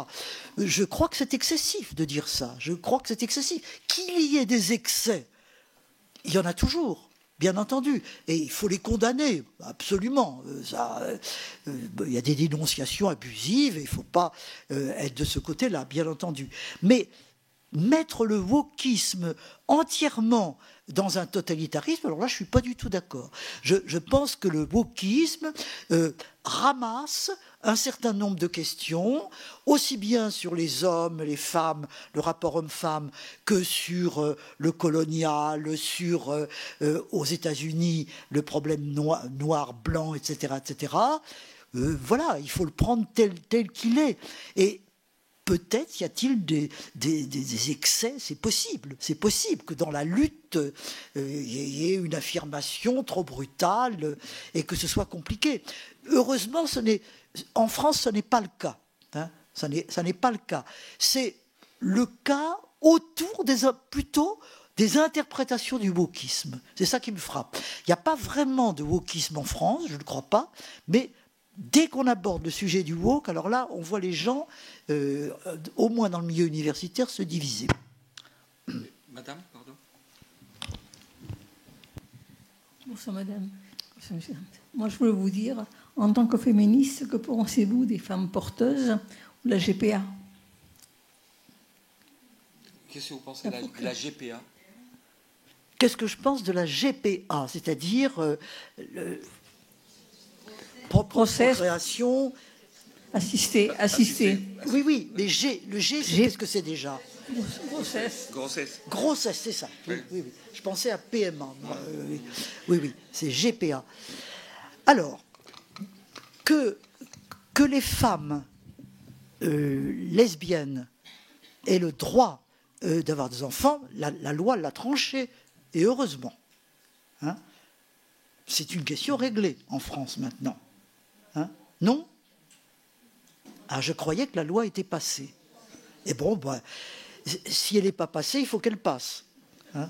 Je crois que c'est excessif de dire ça. Je crois que c'est excessif. Qu'il y ait des excès, il y en a toujours. Bien entendu, et il faut les condamner, absolument. Il y a des dénonciations abusives, et il ne faut pas être de ce côté-là, bien entendu. Mais mettre le wokisme entièrement dans un totalitarisme, alors là, je ne suis pas du tout d'accord. Je pense que le wokisme ramasse un certain nombre de questions, aussi bien sur les hommes, les femmes, le rapport homme-femme, que sur le colonial, sur, aux États-Unis, le problème noir-blanc, etc., etc. Voilà, il faut le prendre tel qu'il est. Et peut-être y a-t-il des excès, c'est possible que dans la lutte, il y ait une affirmation trop brutale et que ce soit compliqué. Heureusement, en France, ce n'est pas le cas. Hein, ça n'est pas le cas. C'est le cas autour plutôt des interprétations du wokisme. C'est ça qui me frappe. Il n'y a pas vraiment de wokisme en France, je ne crois pas, mais dès qu'on aborde le sujet du woke, alors là, on voit les gens, au moins dans le milieu universitaire, se diviser. Madame, pardon. Bonsoir, madame. Moi, je voulais vous dire, en tant que féministe, que pensez-vous des femmes porteuses ou la GPA ? Qu'est-ce que vous pensez de la GPA ? Qu'est-ce que je pense de la GPA ? C'est-à-dire procréation assistée. Oui, mais le G, qu'est-ce que c'est déjà ? Grossesse, c'est ça. Oui. Je pensais à PMA. Oui, c'est GPA. Alors, que les femmes lesbiennes aient le droit d'avoir des enfants, la loi l'a tranché, et heureusement. Hein ? c'est une question réglée en France maintenant. Hein? Non? Ah, je croyais que la loi était passée. Et bon, ben, si elle n'est pas passée, il faut qu'elle passe. Hein?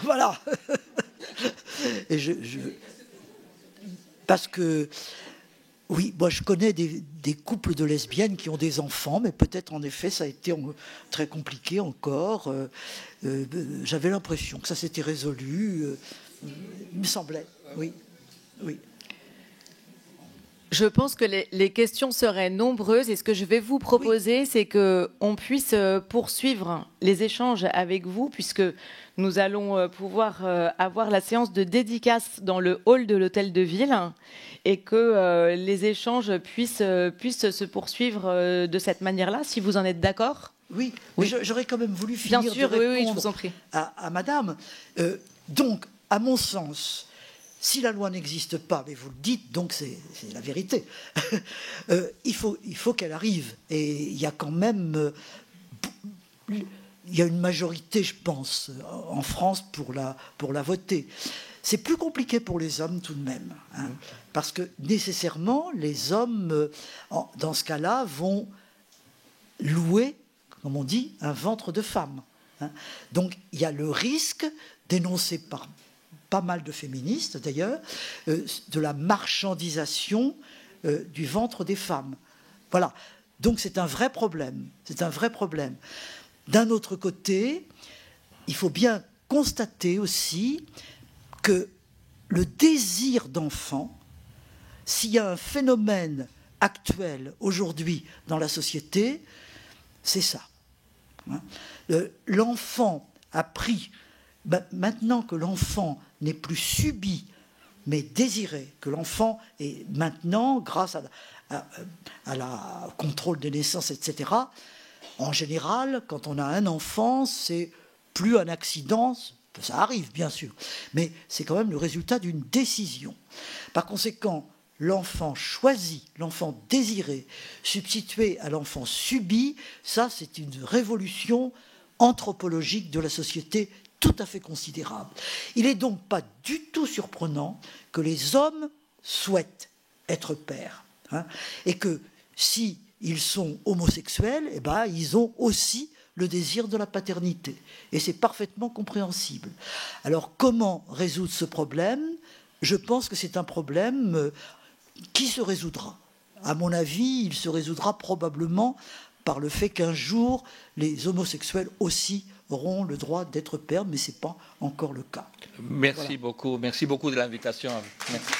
Voilà. Et parce que, oui, moi je connais des couples de lesbiennes qui ont des enfants, mais peut-être en effet ça a été très compliqué encore. J'avais l'impression que ça s'était résolu. Il me semblait, oui. Oui. Je pense que les questions seraient nombreuses et ce que je vais vous proposer, c'est qu'on puisse poursuivre les échanges avec vous puisque nous allons pouvoir avoir la séance de dédicace dans le hall de l'hôtel de ville et que les échanges puissent se poursuivre de cette manière-là, si vous en êtes d'accord. Oui, oui. J'aurais quand même voulu finir Bien sûr, de répondre oui, je vous en prie. à madame. Donc, à mon sens, si la loi n'existe pas, mais vous le dites, donc c'est la vérité, il faut qu'elle arrive. Et il y a quand même il y a une majorité, je pense, en France pour la voter. C'est plus compliqué pour les hommes tout de même, hein, parce que nécessairement, les hommes, dans ce cas-là, vont louer, comme on dit, un ventre de femme. Hein. Donc il y a le risque, dénoncé par pas mal de féministes d'ailleurs, de la marchandisation du ventre des femmes. Voilà. Donc c'est un vrai problème. C'est un vrai problème. D'un autre côté, il faut bien constater aussi que le désir d'enfant, s'il y a un phénomène actuel aujourd'hui dans la société, c'est ça. L'enfant a pris, maintenant que l'enfant n'est plus subi, mais désiré, que l'enfant est maintenant, grâce à la contrôle des naissances, etc., en général, quand on a un enfant, c'est plus un accident, ça arrive bien sûr, mais c'est quand même le résultat d'une décision. Par conséquent, l'enfant choisi, l'enfant désiré, substitué à l'enfant subi, ça c'est une révolution anthropologique de la société tout à fait considérable. Il n'est donc pas du tout surprenant que les hommes souhaitent être pères, hein, et que si ils sont homosexuels, eh ben, ils ont aussi le désir de la paternité. Et c'est parfaitement compréhensible. Alors, comment résoudre ce problème ? Je pense que c'est un problème qui se résoudra. À mon avis, il se résoudra probablement par le fait qu'un jour, les homosexuels aussi auront le droit d'être pères, mais ce n'est pas encore le cas. Merci beaucoup de l'invitation. Merci.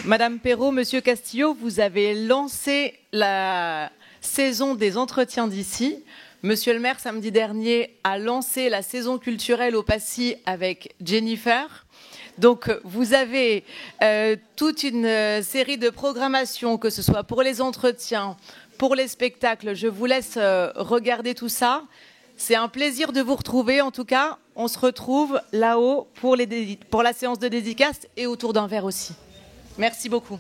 Madame Perrault, Monsieur Castillo, vous avez lancé la saison des entretiens d'ici. Monsieur le maire, samedi dernier, a lancé la saison culturelle au Passy avec Jennifer. Donc, vous avez toute une série de programmations, que ce soit pour les entretiens, pour les spectacles. Je vous laisse regarder tout ça. C'est un plaisir de vous retrouver. En tout cas, on se retrouve là-haut pour la séance de dédicace et autour d'un verre aussi. Merci beaucoup.